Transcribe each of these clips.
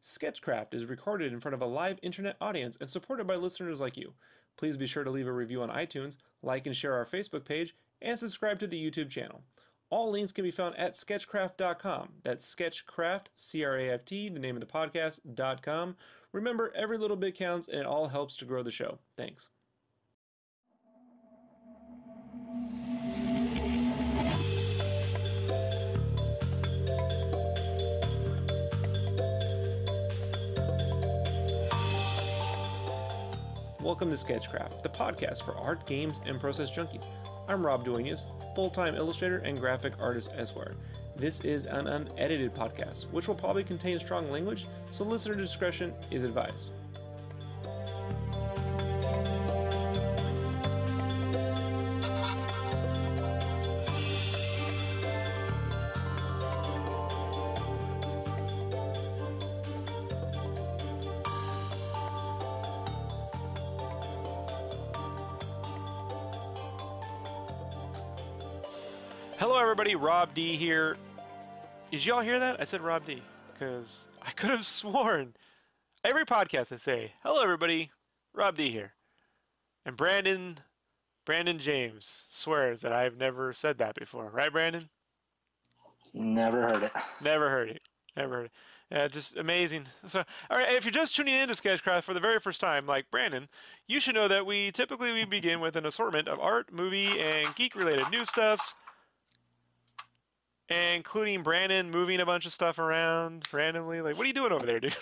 Sketchcraft is recorded in front of a live internet audience and supported by listeners like you. Please be sure to leave a review on iTunes, like and share our Facebook page, and subscribe to the YouTube channel. All links can be found at sketchcraft.com. That's Sketchcraft, C-R-A-F-T, the name of the podcast.com. Remember, every little bit counts and it all helps to grow the show. Thanks. Welcome to Sketchcraft, the podcast for art, games, and process junkies. I'm Rob Duenas, full-time illustrator and graphic artist Esquire. This is an unedited podcast, which will probably contain strong language, so listener discretion is advised. Hello everybody, Rob D here. Did y'all hear that? I said Rob D, because I could have sworn every podcast I say, hello everybody, Rob D here. And Brandon James swears that I've never said that before. Right, Brandon? Never heard it. Never heard it. Never heard it. Just amazing. So, all right, if you're just tuning into Sketchcraft for the very first time, like Brandon, you should know that we typically begin with an assortment of art, movie, and geek-related news stuffs, including Brandon moving a bunch of stuff around randomly. Like, what are you doing over there, dude?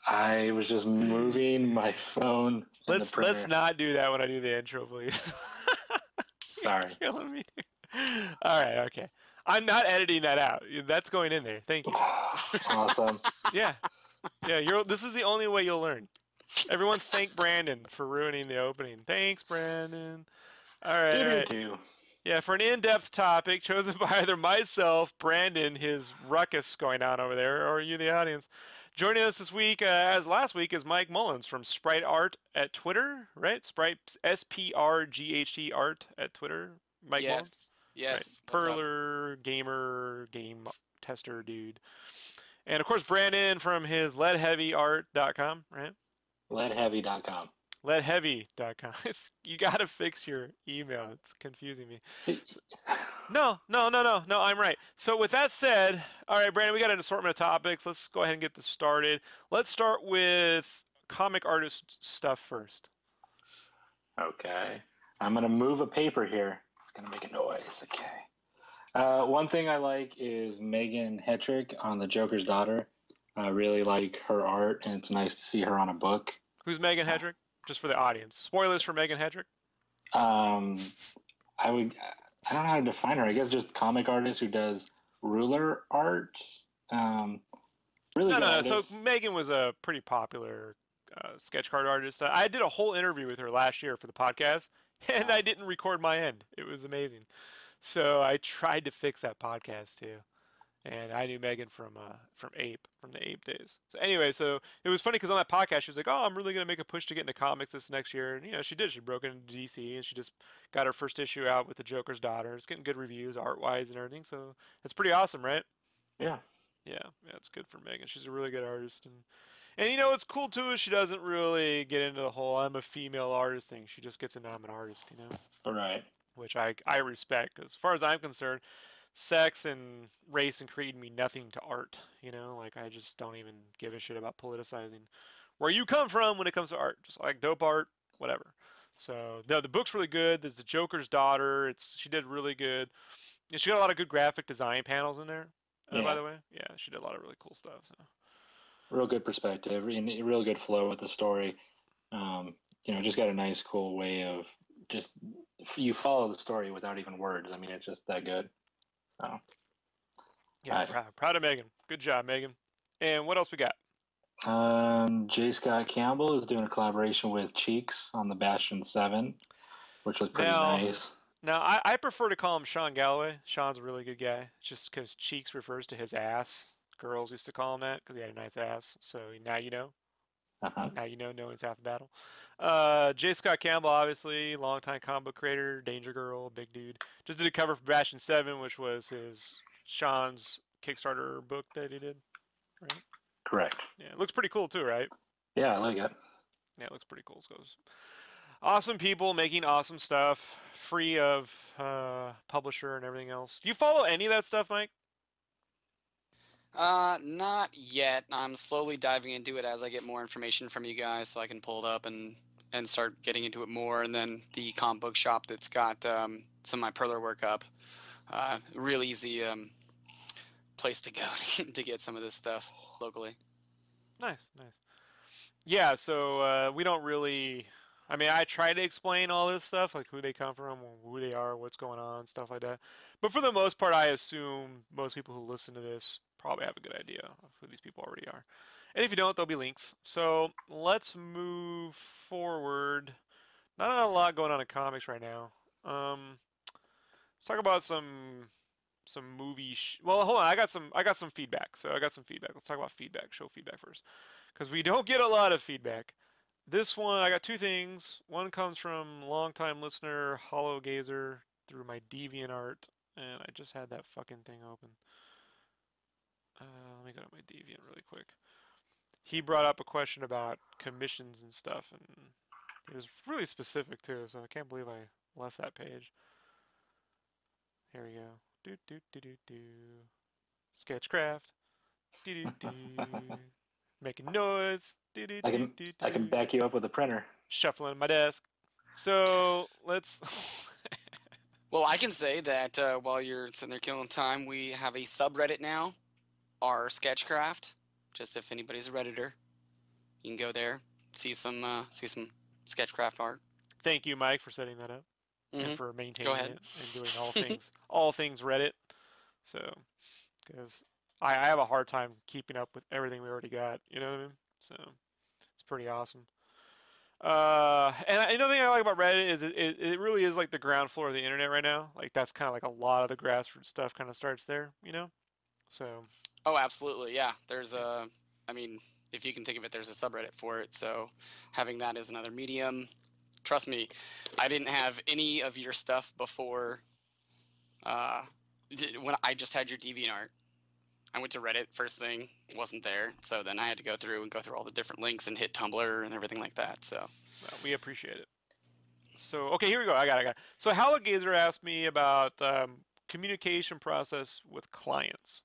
I was just moving my phone. Let's not do that when I do the intro, please. Sorry. You're killing me, dude. All right, okay. I'm not editing that out. That's going in there. Thank you. Awesome. Yeah. This is the only way you'll learn. Everyone thank Brandon for ruining the opening. Thanks, Brandon. All right. Yeah, for an in-depth topic chosen by either myself, Brandon, his ruckus going on over there, or you, the audience. Joining us this week, as last week, is Mike Mullins from Sprite Art at Twitter, right? Sprite, S-P-R-G-H-T Art at Twitter. Mike Mullins? Yes. Right. Perler, gamer, game tester dude. And, of course, Brandon from his leadheavyart.com, right? Leadheavy.com. Leadheavy.com. You gotta fix your email. It's confusing me. See? No, I'm right. So with that said, all right, Brandon, we got an assortment of topics. Let's go ahead and get this started. Let's start with comic artist stuff first. Okay. I'm going to move a paper here. It's going to make a noise. Okay. One thing I like is Megan Hetrick on The Joker's Daughter. I really like her art, and it's nice to see her on a book. Who's Megan Hetrick? Just for the audience. Spoilers for Megan Hetrick? I don't know how to define her. I guess just comic artist who does ruler art. Really good artist. So Megan was a pretty popular sketch card artist. I did a whole interview with her last year for the podcast, and I didn't record my end. It was amazing. So I tried to fix that podcast too. And I knew Megan from the Ape days. So anyway, so it was funny because on that podcast she was like, "Oh, I'm really gonna make a push to get into comics this next year," and she did. She broke into DC and she just got her first issue out with The Joker's Daughter. It's getting good reviews, art-wise and everything. So it's pretty awesome, right? Yeah. Yeah, it's good for Megan. She's a really good artist, and what's cool too is she doesn't really get into the whole "I'm a female artist" thing. She just gets into "I'm an artist," All right. Which I respect. Because as far as I'm concerned, sex and race and creed mean nothing to art, like I just don't even give a shit about politicizing where you come from when it comes to art. Just like dope art, whatever. So the book's really good. There's The Joker's Daughter. She did really good. And she got a lot of good graphic design panels in there, by the way. Yeah, she did a lot of really cool stuff. So. Real good perspective, real good flow with the story. Just got a nice, cool way of just you follow the story without even words. I mean, it's just that good. So, yeah, proud of Megan. Good job, Megan. And what else we got? J. Scott Campbell is doing a collaboration with Cheeks on the Bastion 7, which looked pretty nice. Now, I prefer to call him Sean Galloway. Sean's a really good guy. It's just because Cheeks refers to his ass. Girls used to call him that because he had a nice ass. So now you know. Now you know, knowing's half the battle. J. Scott Campbell, obviously, longtime comic book creator, Danger Girl, big dude. Just did a cover for Bastion 7, which was Sean's Kickstarter book that he did. right? Correct. Yeah, it looks pretty cool too, right? Yeah, I like it. Yeah, it looks pretty cool. So awesome people making awesome stuff, free of publisher and everything else. Do you follow any of that stuff, Mike? Not yet. I'm slowly diving into it as I get more information from you guys, so I can pull it up and start getting into it more. And then the comic book shop that's got some of my perler work up. Real easy place to go to get some of this stuff locally. Nice, nice. Yeah, so we don't really. I mean, I try to explain all this stuff, like who they come from, who they are, what's going on, stuff like that. But for the most part, I assume most people who listen to this probably have a good idea of who these people already are. And if you don't, there'll be links. So let's move forward. Not a lot going on in comics right now. Let's talk about some movie. Well, hold on. I got some feedback. So I got some feedback. Let's talk about feedback. Show feedback first, because we don't get a lot of feedback. This one, I got two things. One comes from longtime listener Hollow Gazer through my DeviantArt, and I just had that fucking thing open. Let me go to my Deviant really quick. He brought up a question about commissions and stuff, and it was really specific too. So I can't believe I left that page. Here we go. Do do do do do. Sketchcraft. Do do do. Making noise. Do do I do can do I can do. back you up with a printer. Shuffling my desk. So let's. Well, I can say that while you're sitting there killing time, we have a subreddit now, our Sketchcraft. Just if anybody's a redditor, you can go there, see some Sketchcraft art. Thank you, Mike, for setting that up and Mm-hmm. for Go maintaining ahead. it and doing all things Reddit. So, because I have a hard time keeping up with everything we already got. You know what I mean? So it's pretty awesome. And another thing I like about Reddit is it really is like the ground floor of the internet right now. Like that's kind of like a lot of the grassroots stuff kind of starts there, you know? So Oh, absolutely. Yeah. There's yeah. I mean, if you can think of it, there's a subreddit for it. So having that as another medium, trust me, I didn't have any of your stuff before uh, when I just had your DeviantArt. I went to Reddit first thing, wasn't there. So then I had to go through all the different links and hit Tumblr and everything like that. So Well, we appreciate it. So okay, here we go. I got it. So Howard Gazer asked me about communication process with clients.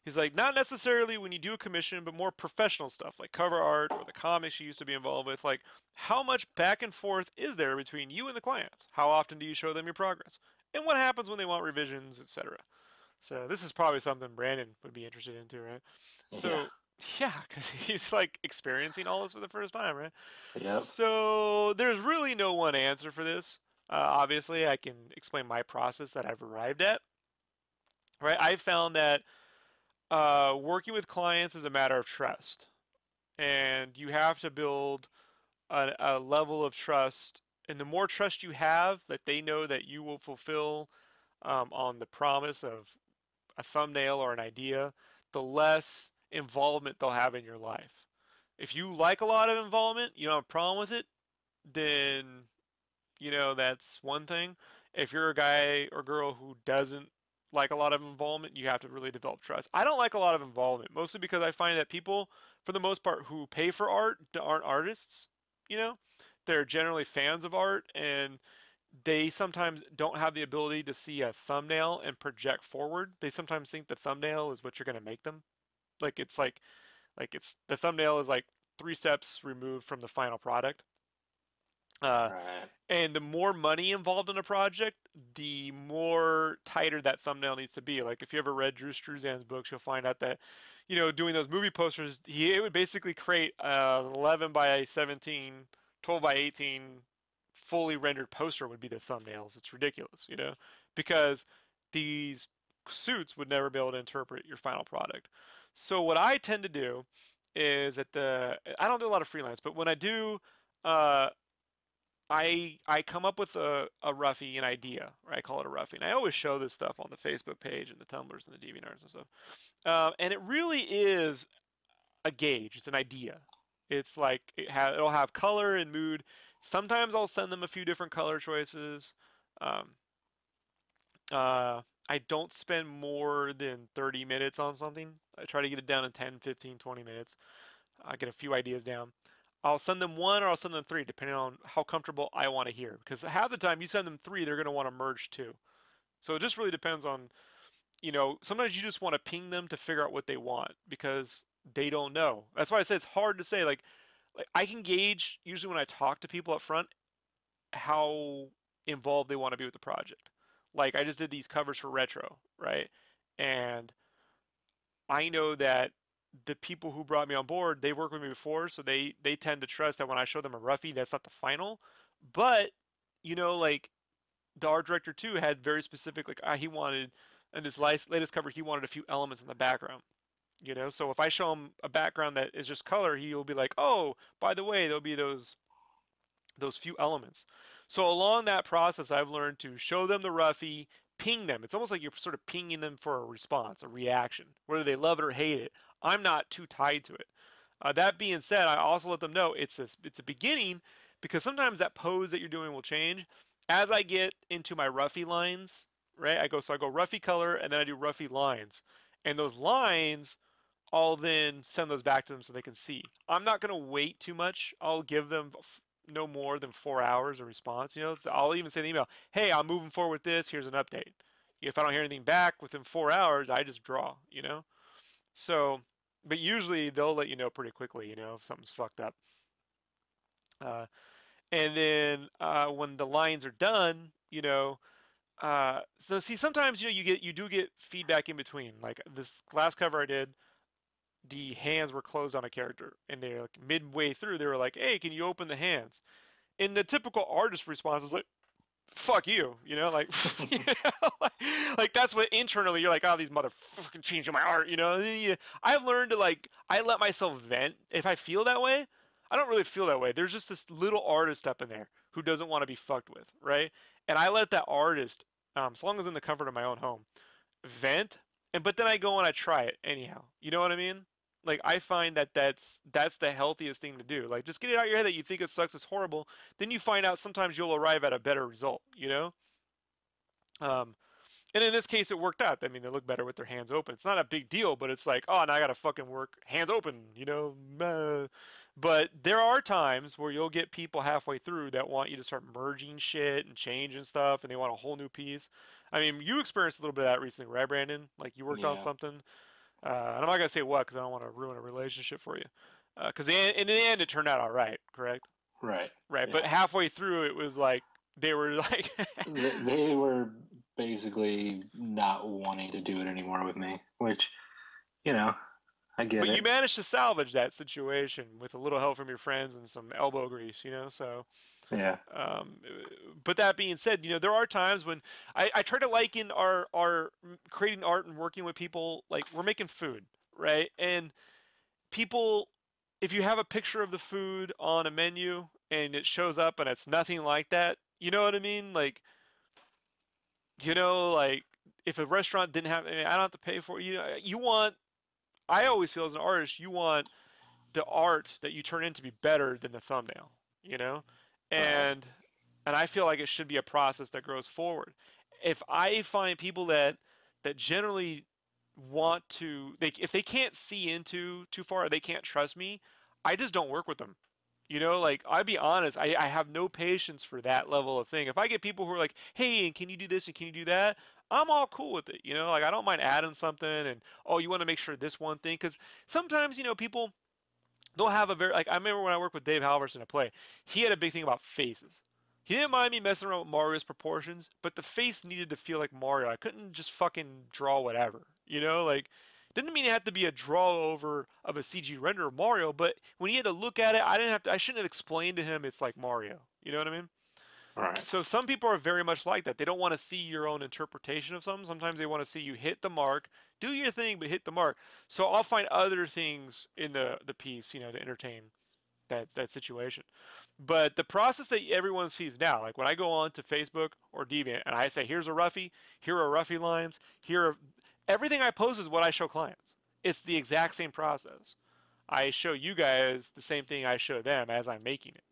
He's like, not necessarily when you do a commission, but more professional stuff like cover art or the comics you used to be involved with. Like, how much back and forth is there between you and the clients? How often do you show them your progress? And what happens when they want revisions, etc. So this is probably something Brandon would be interested in too, right? Yeah. So yeah, because he's like experiencing all this for the first time, right? Yep. So there's really no one answer for this. Obviously, I can explain my process that I've arrived at. Right, I found that working with clients is a matter of trust, and you have to build a level of trust. And the more trust you have that they know that you will fulfill on the promise of a thumbnail or an idea, the less involvement they'll have in your life. If you like a lot of involvement, you don't have a problem with it, then that's one thing. If you're a guy or girl who doesn't like a lot of involvement, you have to really develop trust. I don't like a lot of involvement, mostly because I find that people, for the most part, who pay for art aren't artists. You know, they're generally fans of art, and they sometimes don't have the ability to see a thumbnail and project forward. They sometimes think the thumbnail is what you're going to make them. Like it's the thumbnail is like 3 steps removed from the final product. Uh, Right. and the more money involved in a project, the more tighter that thumbnail needs to be. Like if you ever read Drew Struzan's books, you'll find out that, doing those movie posters, it would basically create 11 by 17, 12 by 18 fully rendered poster would be the thumbnails. It's ridiculous, because these suits would never be able to interpret your final product. So what I tend to do is I don't do a lot of freelance, but when I do, uh, I come up with a Ruffy, an idea, or I call it a Ruffy, and I always show this stuff on the Facebook page and the Tumblrs and the DeviantArts and stuff. And it really is a gauge. It's an idea. It's like it'll have color and mood. Sometimes I'll send them a few different color choices. Um, I don't spend more than 30 minutes on something. I try to get it down in 10, 15, 20 minutes. I get a few ideas down. I'll send them one or I'll send them three, depending on how comfortable I want to hear. Because half the time you send them three, they're going to want to merge two. So it just really depends on, sometimes you just want to ping them to figure out what they want because they don't know. That's why I say it's hard to say. Like I can gauge usually when I talk to people up front how involved they want to be with the project. Like I just did these covers for retro, right? And I know that the people who brought me on board, they've worked with me before, so they tend to trust that when I show them a Ruffy, that's not the final. But like the art director too had very specific, like he wanted in this latest cover, he wanted a few elements in the background. So if I show him a background that is just color, he'll be like, oh, by the way, there'll be those few elements. So along that process, I've learned to show them the Ruffy, ping them. It's almost like you're sort of pinging them for a response, a reaction, whether they love it or hate it. I'm not too tied to it. That being said, I also let them know it's a beginning because sometimes that pose that you're doing will change. As I get into my Ruffy lines, right? I go Ruffy color and then I do Ruffy lines. And those lines, I'll then send those back to them so they can see. I'm not going to wait too much. I'll give them no more than 4 hours of response. So I'll even say in the email, hey, I'm moving forward with this. Here's an update. If I don't hear anything back within 4 hours, I just draw. So, but usually they'll let you know pretty quickly, if something's fucked up. Uh, and then when the lines are done, so see, sometimes you do get feedback in between. Like this last cover I did, the hands were closed on a character, and they're like midway through, they were like, "Hey, can you open the hands?" And the typical artist response is like, "Fuck you," like, like that's what internally you're like, "Oh, these motherfucking changing my art," I've learned to I let myself vent if I feel that way. I don't really feel that way. There's just this little artist up in there who doesn't want to be fucked with, right? And I let that artist, as long as in the comfort of my own home, vent, but then I go and I try it anyhow. You know what I mean? Like I find that that's the healthiest thing to do. Like just get it out of your head that you think it sucks, it's horrible. Then you find out sometimes you'll arrive at a better result. Um, and in this case, it worked out. I mean, they look better with their hands open. It's not a big deal, but it's like, oh, now I gotta fucking work hands open. But there are times where you'll get people halfway through that want you to start merging shit and changing stuff, and they want a whole new piece. I mean, you experienced a little bit of that recently, right, Brandon? Like you worked on Yeah. something, and I'm not gonna say what because I don't want to ruin a relationship for you. Because in the end, it turned out all right, correct? Right. Right. But Yeah. halfway through, it was like they were like, They were basically not wanting to do it anymore with me, which, I get but you it. managed to salvage that situation with a little help from your friends and some elbow grease. So, Yeah. um, but that being said, there are times when I try to liken our creating art and working with people like we're making food, right? And people, if you have a picture of the food on a menu and it shows up and it's nothing like that, you know what I mean? Like if a restaurant didn't have, I don't have to pay for it. You want. I always feel as an artist, you want the art that you turn in to be better than the thumbnail, you know? Right. And and I feel like it should be a process that grows forward. If I find people that generally want to if they can't see into too far or they can't trust me, I just don't work with them. Like I'll be honest, I have no patience for that level of thing. If I get people who are like, hey, and can you do this and can you do that? I'm all cool with it. Like I don't mind adding something and oh, you want to make sure this one thing because sometimes people they'll have a very like I remember when I worked with Dave Halverson to play, he had a big thing about faces. He didn't mind me messing around with Mario's proportions, but the face needed to feel like Mario. I couldn't just fucking draw whatever. Like didn't mean it had to be a draw over of a CG render of Mario, but when he had to look at it, I shouldn't have explained to him it's like Mario. You know what I mean? Right. So some people are very much like that. They don't want to see your own interpretation of something. Sometimes they want to see you hit the mark, do your thing, but hit the mark. So I'll find other things in the piece, to entertain that situation. But the process that everyone sees now, like when I go on to Facebook or Deviant and I say, here's a Ruffy, here are Ruffy lines, everything I post is what I show clients. It's the exact same process. I show you guys the same thing I show them as I'm making it.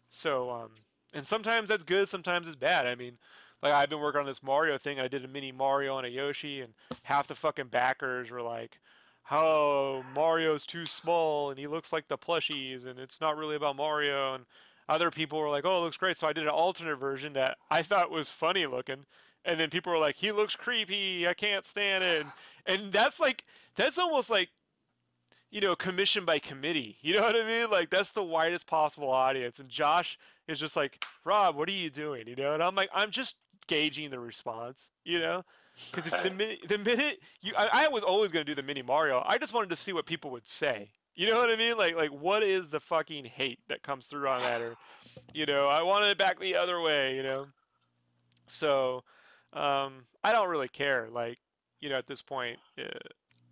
So, and sometimes that's good, sometimes it's bad. I mean, Like I've been working on this Mario thing. I did a mini Mario and a Yoshi, and half the fucking backers were like, "How Mario's too small and he looks like the plushies, and it's not really about Mario." And other people were like, "Oh, it looks great." So I did an alternate version that I thought was funny looking, and then people were like, "He looks creepy. I can't stand it." And that's almost like commission by committee. You know what I mean? Like that's the widest possible audience. And Josh is just like, Rob, what are you doing? And I'm like, I'm just gauging the response. Because if the Right. minute I was always gonna do the mini Mario. I just wanted to see what people would say. You know what I mean? Like what is the fucking hate that comes through on that? Or I wanted it back the other way. So, I don't really care. Like, at this point.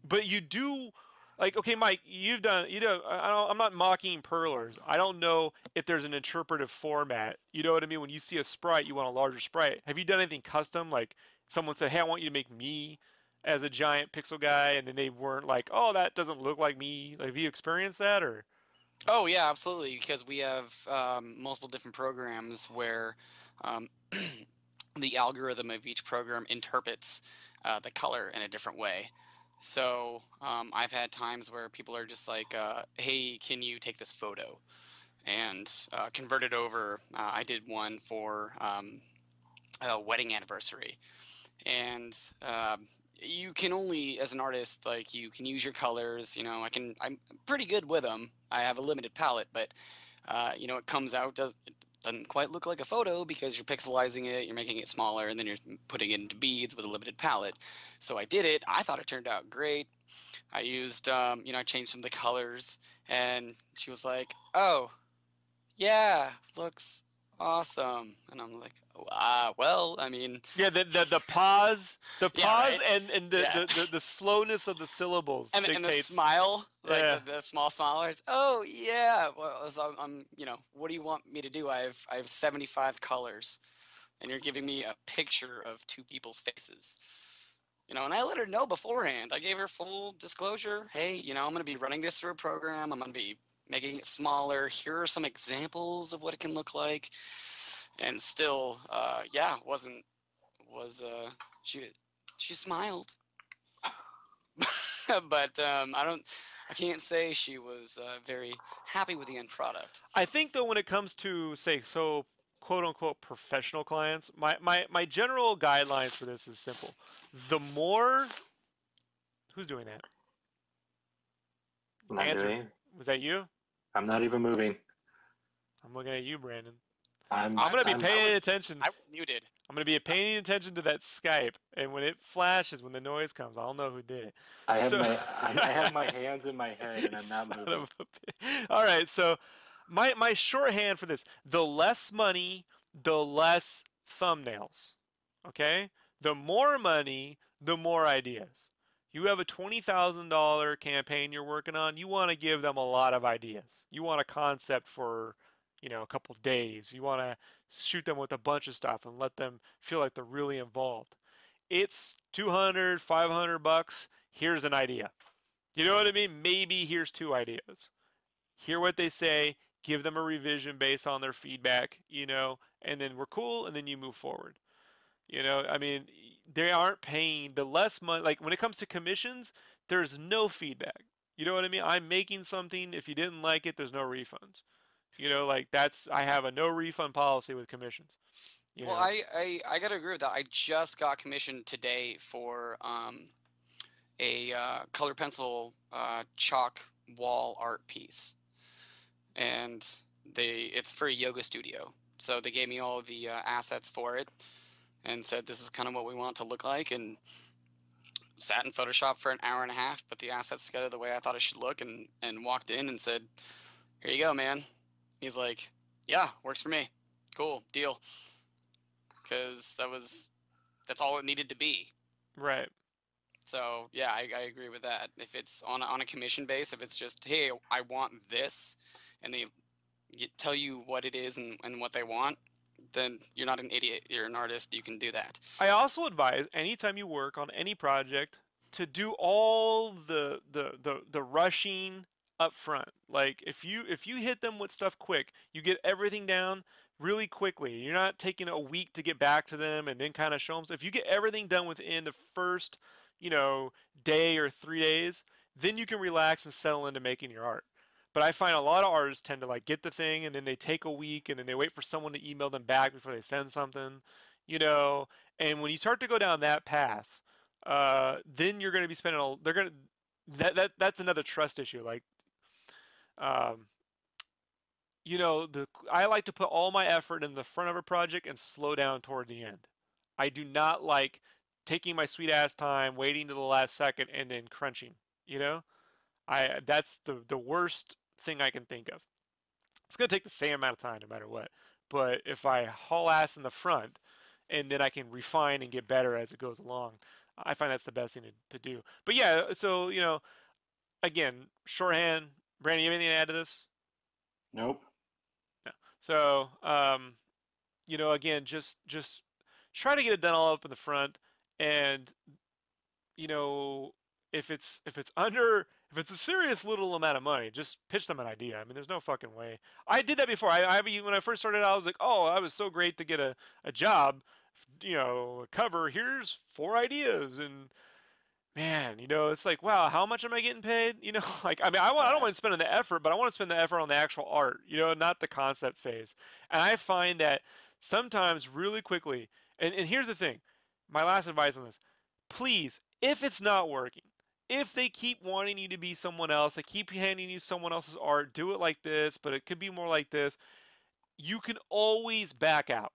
But you do, like, okay, Mike, I'm not mocking perlers. I don't know if there's an interpretive format. You know what I mean? When you see a sprite, you want a larger sprite. Have you done anything custom? Like, someone said, hey, I want you to make me as a giant pixel guy, and then they weren't like, oh, that doesn't look like me. Like, have you experienced that, or? Oh yeah, absolutely. Because we have multiple different programs where um, the algorithm of each program interprets the color in a different way. So I've had times where people are just like, "Hey, can you take this photo and convert it over?" I did one for a wedding anniversary, and you can only, as an artist, like you can use your colors. I'm pretty good with them. I have a limited palette, but it comes out it doesn't quite look like a photo because you're pixelizing it, you're making it smaller, and then you're putting it into beads with a limited palette. So I did it. I thought it turned out great. I used, I changed some of the colors, and she was like, "Oh, yeah, looks awesome." And I'm like, well, I mean, Yeah, the pause, yeah, right, and the, yeah. the, the, the slowness of the syllables And the dictates. smile, like Yeah. the small smilers. Oh yeah. Well, so I'm what do you want me to do? I have 75 colors, and you're giving me a picture of two people's faces. And I let her know beforehand. I gave her full disclosure. Hey, I'm going to be running this through a program. I'm going to be making it smaller. Here are some examples of what it can look like. And still, yeah, was she smiled. But I can't say she was very happy with the end product. I think though when it comes to say so quote unquote professional clients, my general guidelines for this is simple. The more who's doing that? I'm not Answer. doing. Was that you? I'm not even moving. I'm looking at you, Brandon. I'm. I'm gonna be I'm. paying attention. I was muted. I'm gonna be paying attention to that Skype, and when it flashes, when the noise comes, I'll know who did it. I have So, my. I have my hands in my head, and I'm not Son moving. of All right, so my shorthand for this: the less money, the less thumbnails. Okay, the more money, the more ideas. You have a $20,000 campaign you're working on. You want to give them a lot of ideas. You want a concept for, a couple days. You want to shoot them with a bunch of stuff and let them feel like they're really involved. It's 200, 500 bucks. Here's an idea. You know what I mean? Maybe here's two ideas. Hear what they say, give them a revision based on their feedback, and then we're cool, and then you move forward. I mean, they aren't paying the less money. Like when it comes to commissions, there's no feedback. You know what I mean? I'm making something. If you didn't like it, there's no refunds. Like I have a no refund policy with commissions. You Well, know, I gotta agree with that. I just got commissioned today for a color pencil chalk wall art piece, and it's for a yoga studio. So they gave me all the assets for it, and said this is kind of what we want it to look like, and sat in Photoshop for an hour and a half, put the assets together the way I thought it should look, and walked in and said, "Here you go, man." He's like, "Yeah, works for me. Cool, deal." Because that's all it needed to be. right. So yeah, I agree with that. If it's on a commission base, if it's just, hey, I want this, and they tell you what it is and what they want, then you're not an idiot. You're an artist. You can do that. I also advise anytime you work on any project to do all the rushing up front. Like if you hit them with stuff quick, you get everything down, really quickly. You're not taking a week to get back to them and then kind of show them. So if you get everything done within the first, you know, day or 3 days, then you can relax and settle into making your art. But I find a lot of artists tend to like get the thing and then they take a week and then they wait for someone to email them back before they send something, you know. And when you start to go down that path, then you're going to be spending a. They're going to that's another trust issue. Like, um, you know, I like to put all my effort in the front of a project and slow down toward the end. I do not like taking my sweet ass time, waiting to the last second, and then crunching. You know, that's the worst thing I can think of. It's gonna take the same amount of time no matter what. But if I haul ass in the front, and then I can refine and get better as it goes along, I find that's the best thing to do. But yeah, so you know, again, shorthand. Brandon, you have anything to add to this? Nope. No. So, you know, again, just try to get it done all up in the front, and you know, if it's a serious little amount of money, just pitch them an idea. I mean, there's no fucking way. I did that before. I mean, when I first started out, I was like, oh, I was so great to get a job, you know, a cover. Here's 4 ideas, and man, you know, it's like, wow, how much am I getting paid? You know, like, I mean, I don't Right. mind spending the effort, but I want to spend the effort on the actual art, you know, not the concept phase. And I find that sometimes really quickly, and here's the thing, my last advice on this, please, if it's not working, if they keep wanting you to be someone else, they keep handing you someone else's art, do it like this, but it could be more like this, you can always back out.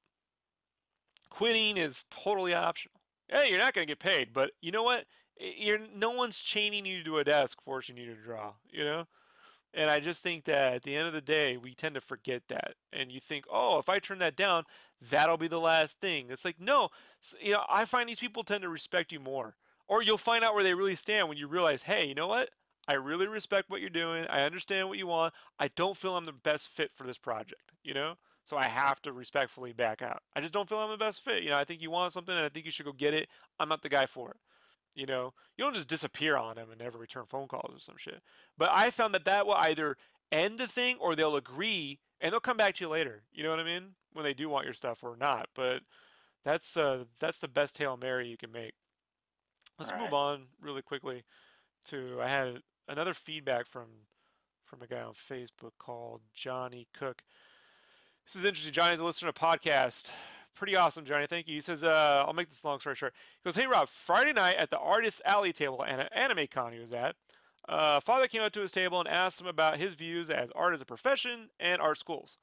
Quitting is totally optional. Hey, you're not going to get paid, but you know what? You're no one's chaining you to a desk, forcing you to draw. You know, and I just think that at the end of the day, we tend to forget that, and you think, oh, if I turn that down, that'll be the last thing. It's like no, you know, I find these people tend to respect you more, or you'll find out where they really stand when you realize, hey, you know what? I really respect what you're doing. I understand what you want. I don't feel I'm the best fit for this project. You know, so I have to respectfully back out. I just don't feel I'm the best fit. You know, I think you want something and I think you should go get it. I'm not the guy for it. You know, you don't just disappear on them and never return phone calls or some shit. But I found that that will either end the thing or they'll agree and they'll come back to you later. You know what I mean? When they do want your stuff or not. But that's the best Hail Mary you can make. Let's move Right. on really quickly to I had another feedback from a guy on Facebook called Johnny Cook. This is interesting. Johnny's a listener to a podcast. Pretty awesome, Johnny. Thank you. He says, I'll make this long story short. He goes, hey, Rob, Friday night at the Artist Alley table at an anime con he was at, father came up to his table and asked him about his views as art as a profession and art schools.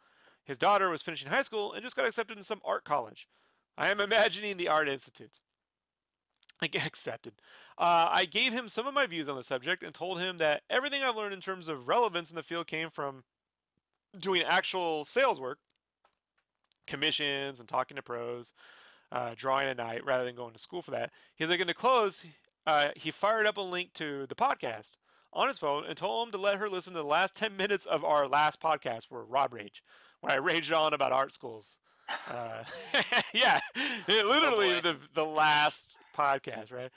His daughter was finishing high school and just got accepted in some art college. I am imagining the art institutes. I get accepted. I gave him some of my views on the subject and told him that everything I've learned in terms of relevance in the field came from doing actual sales work, commissions and talking to pros, drawing at night rather than going to school for that. He's like, in the close, he fired up a link to the podcast on his phone and told him to let her listen to the last 10 minutes of our last podcast where Rob Rage, where I raged on about art schools. Uh, yeah, literally boy. the last podcast, right?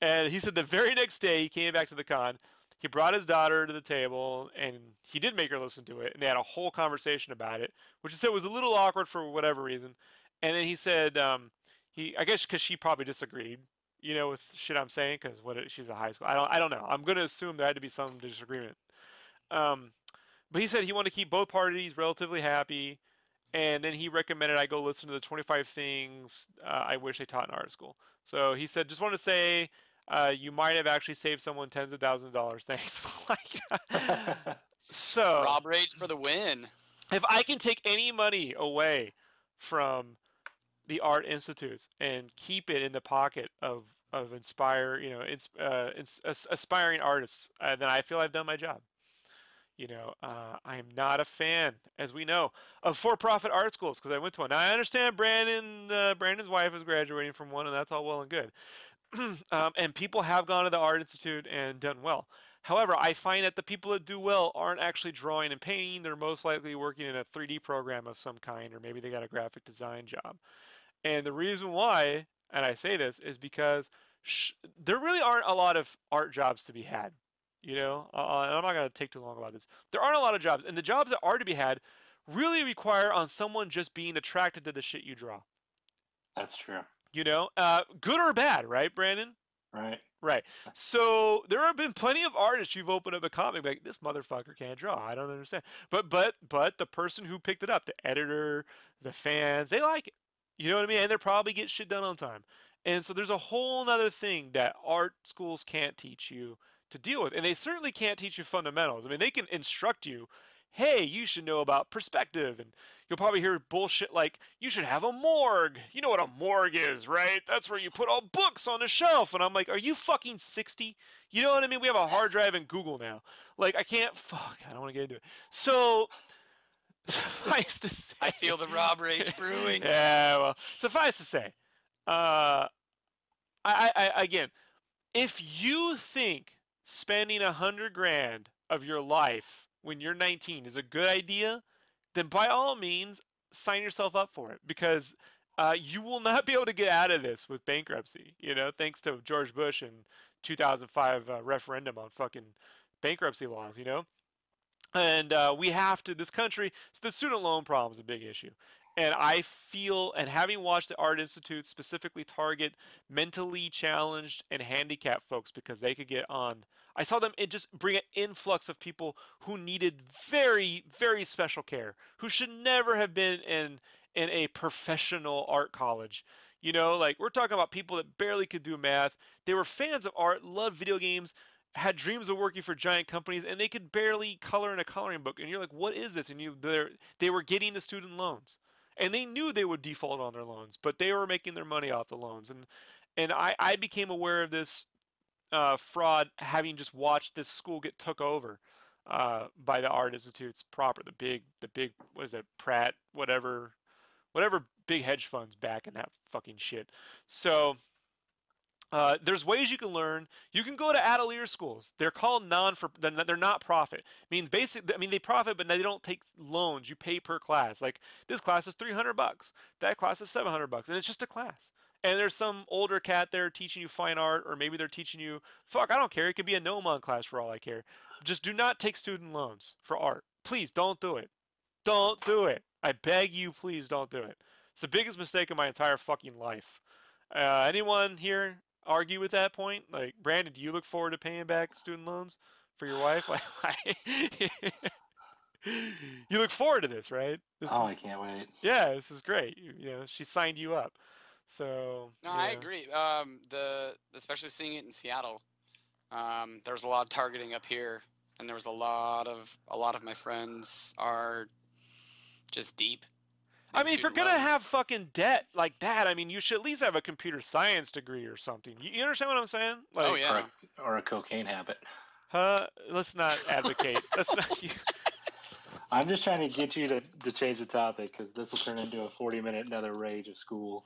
And he said the very next day he came back to the con. He brought his daughter to the table and he did make her listen to it. And they had a whole conversation about it, which he said was a little awkward for whatever reason. And then he said, I guess because she probably disagreed, you know, with shit I'm saying, because she's a high school. I don't know. I'm gonna assume there had to be some disagreement. Um, but he said he wanted to keep both parties relatively happy, and then he recommended I go listen to the 25 things I wish they taught in art school. So he said, just want to say, you might have actually saved someone tens of thousands of dollars. Thanks. So Rob Rage for the win. if I can take any money away from the art institutes and keep it in the pocket of inspire, you know, aspiring artists, then I feel I've done my job. You know, I am not a fan, as we know, of for-profit art schools because I went to one. Now I understand Brandon's wife is graduating from one, and that's all well and good. And people have gone to the art institute and done well. However, I find that the people that do well aren't actually drawing and painting. They're most likely working in a 3D program of some kind, or maybe they got a graphic design job. And the reason why, and I say this, is because there really aren't a lot of art jobs to be had. You know, and I'm not going to take too long about this. There aren't a lot of jobs, and the jobs that are to be had really require on someone just being attracted to the shit you draw. That's true. You know, good or bad, right, Brandon? Right. Right. So there have been plenty of artists you've opened up a comic like this motherfucker can't draw. I don't understand. But the person who picked it up, the editor, the fans, they like it. You know what I mean? And they probably get shit done on time. And so there's a whole nother thing that art schools can't teach you to deal with. And they certainly can't teach you fundamentals. I mean, they can instruct you, hey, you should know about perspective, and you'll probably hear bullshit like, you should have a morgue. You know what a morgue is, right? That's where you put all books on a shelf. And I'm like, are you fucking 60? You know what I mean? We have a hard drive in Google now. Like, I can't, fuck, I don't want to get into it. So, suffice to say. I feel the Rob rage brewing. Yeah, well, suffice to say. Again, if you think spending 100 grand of your life when you're 19 is a good idea, then by all means sign yourself up for it, because you will not be able to get out of this with bankruptcy. You know, thanks to George Bush and 2005 referendum on fucking bankruptcy laws. You know, and we have to. This country, so the student loan problem is a big issue. And I feel, and having watched the Art Institute specifically target mentally challenged and handicapped folks because they could get on, I saw them just bring an influx of people who needed very, very special care, who should never have been in a professional art college. You know, like we're talking about people that barely could do math. They were fans of art, loved video games, had dreams of working for giant companies, and they could barely color in a coloring book. And you're like, what is this? And they were getting the student loans, and they knew they would default on their loans, but they were making their money off the loans. And I became aware of this fraud having just watched this school get took over by the Art Institute's proper, the big, what is it, Pratt, whatever big hedge funds back in that fucking shit. So there's ways you can learn. You can go to Atelier schools. They're called they're not profit. Means basically, I mean they profit, but they don't take loans. You pay per class. Like this class is $300. That class is $700, and it's just a class. And there's some older cat there teaching you fine art, or maybe they're teaching you, fuck, I don't care. It could be a Nomon class for all I care. Just do not take student loans for art. Please don't do it. Don't do it. I beg you, please don't do it. It's the biggest mistake of my entire fucking life. Anyone here argue with that point? Like, Brandon, do you look forward to paying back student loans for your wife? Like, you look forward to this, right? I can't wait. Yeah, this is great. You know, she signed you up. So No, yeah. I agree. Especially seeing it in Seattle, there's a lot of targeting up here, and there was a lot of my friends are just deep. I mean, if you're gonna have fucking debt like that, I mean, you should at least have a computer science degree or something. You understand what I'm saying? Like, oh yeah. Or a cocaine habit. Let's not advocate. Let's not. I'm just trying to get you to change the topic, because this will turn into a 40-minute another rage of school.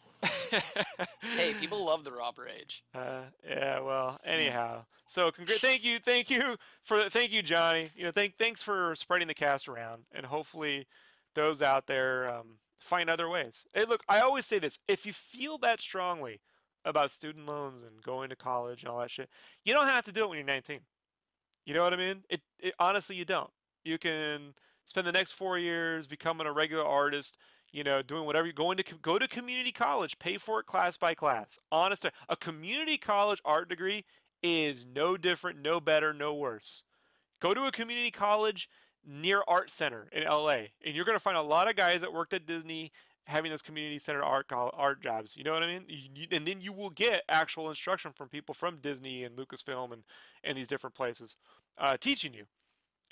Hey, people love the Rob rage. Yeah. Well, anyhow. So, thank you, Johnny. You know, thanks for spreading the cast around, and hopefully, those out there find other ways. Hey, look, I always say this: if you feel that strongly about student loans and going to college and all that shit, you don't have to do it when you're 19. You know what I mean? It honestly, you don't. You can spend the next 4 years becoming a regular artist, you know, doing whatever you're going to go to community college, pay for it class by class. Honestly, a community college art degree is no different, no better, no worse. Go to a community college near Art Center in LA, and you're going to find a lot of guys that worked at Disney having those community center art jobs. You know what I mean? And then you will get actual instruction from people from Disney and Lucasfilm and these different places teaching you.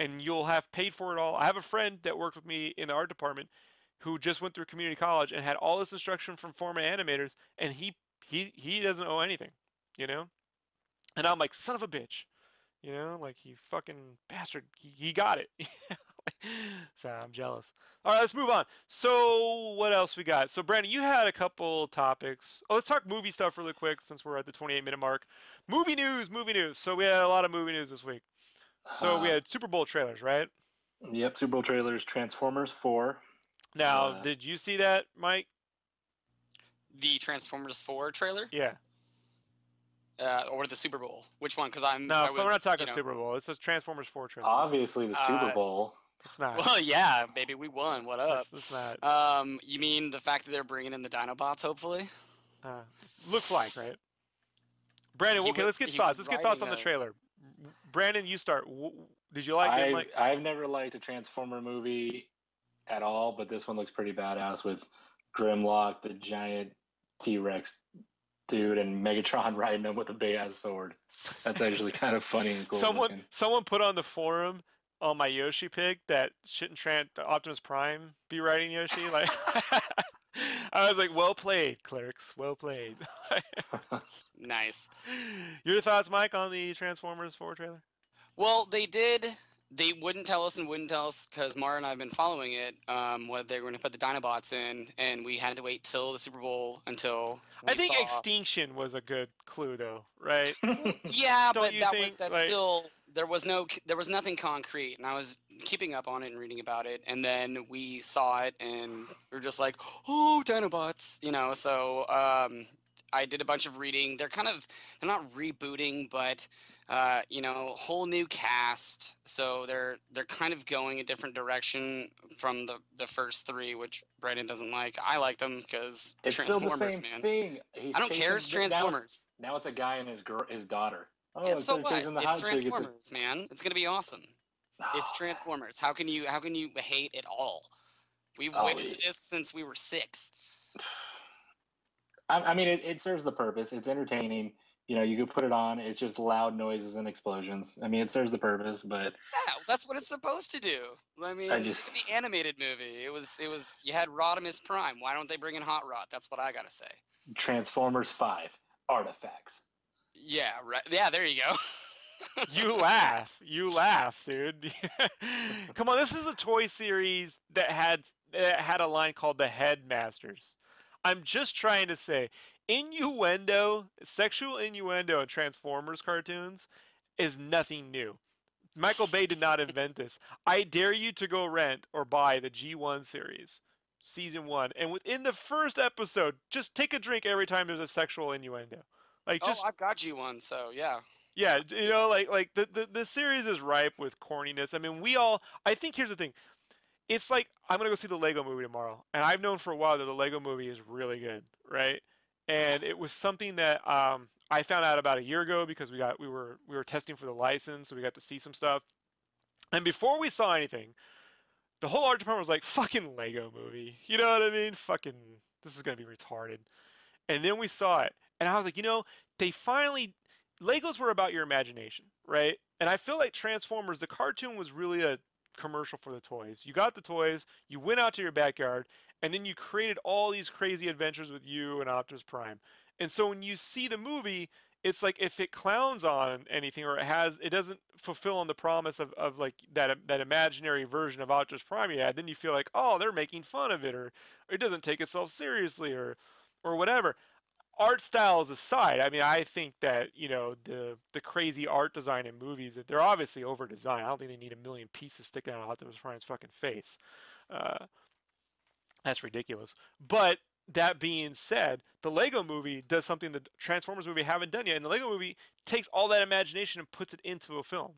And you'll have paid for it all. I have a friend that worked with me in the art department who just went through community college and had all this instruction from former animators, and he doesn't owe anything, you know? And I'm like, son of a bitch, you know, like he fucking bastard, he got it. So I'm jealous. All right, let's move on. So what else we got? So Brandon, you had a couple topics. Oh, let's talk movie stuff really quick since we're at the 28-minute mark. Movie news. So we had a lot of movie news this week. So we had Super Bowl trailers, right? Yep, Super Bowl trailers. Transformers 4. Now, did you see that, Mike? The Transformers 4 trailer? Yeah. Or the Super Bowl? Which one? Because we're not talking Super Bowl. It's a Transformers 4 trailer. Obviously, the Super Bowl. It's not. Well, yeah, baby, we won. What up? It's not. You mean the fact that they're bringing in the Dinobots, hopefully? Looks like, right? Brandon, okay, let's get He was thoughts. Let's get thoughts on the riding trailer. Brandon, you start. Did you like it? I've never liked a Transformer movie at all, but this one looks pretty badass with Grimlock, the giant T-Rex dude, and Megatron riding him with a big ass sword. That's actually kind of funny and cool. Someone put on the forum on my Yoshi pick that shouldn't Optimus Prime be riding Yoshi. Like, I was like, well played, clerks. Well played. Nice. Your thoughts, Mike, on the Transformers 4 trailer? Well, they wouldn't tell us because Mara and I have been following it, what they were going to put the Dinobots in, and we had to wait till the Super Bowl until I think Extinction was a good clue, though, right? Yeah, Don't but you that's think, still, there was nothing concrete, and I was keeping up on it and reading about it, and then we saw it, and we were just like, oh, Dinobots, so I did a bunch of reading. They're not rebooting, but whole new cast. So they're kind of going a different direction from the first three, which Brandon doesn't like. I liked them because it's Transformers, still the same man. thing. I don't care. It's Transformers. Now it's a guy and his daughter. Oh, yeah, so what? It's Transformers, man. It's gonna be awesome. It's Transformers. How can you hate it all? We've waited for this since we were 6. I mean, it serves the purpose. It's entertaining. You could put it on. It's just loud noises and explosions. I mean, it serves the purpose, but yeah, that's what it's supposed to do. I mean, the animated movie. It was. You had Rodimus Prime. Why don't they bring in Hot Rod? That's what I gotta say. Transformers 5 Artifacts. Yeah. Right. Yeah. There you go. You laugh, dude. Come on, this is a toy series that had a line called the Headmasters. I'm just trying to say, sexual innuendo in Transformers cartoons is nothing new. Michael Bay did not invent this. I dare you to go rent or buy the G1 series, season 1, and within the first episode, just take a drink every time there's a sexual innuendo. I've got G1, so yeah. Yeah, like the series is ripe with corniness. I mean, I think here's the thing. It's like I'm gonna go see the Lego movie tomorrow, and I've known for a while that the Lego movie is really good, right? And it was something that I found out about a year ago because we were testing for the license, so we got to see some stuff. And before we saw anything, the whole art department was like, "Fucking Lego movie," you know what I mean? Fucking, this is gonna be retarded. And then we saw it, and I was like, they finally, Legos were about your imagination, right? And I feel like Transformers, the cartoon was really a commercial for the toys. You got the toys, you went out to your backyard, and then you created all these crazy adventures with you and Optimus Prime. And so when you see the movie, it's like if it clowns on anything or it doesn't fulfill on the promise of like that imaginary version of Optimus Prime you had, then you feel like, oh, they're making fun of it, or it doesn't take itself seriously, or whatever. Art styles aside, I mean, I think that the crazy art design in movies, that they're obviously over designed. I don't think they need a million pieces sticking out of Optimus Prime's fucking face. That's ridiculous. But that being said, the Lego movie does something the Transformers movie haven't done yet, and the Lego movie takes all that imagination and puts it into a film.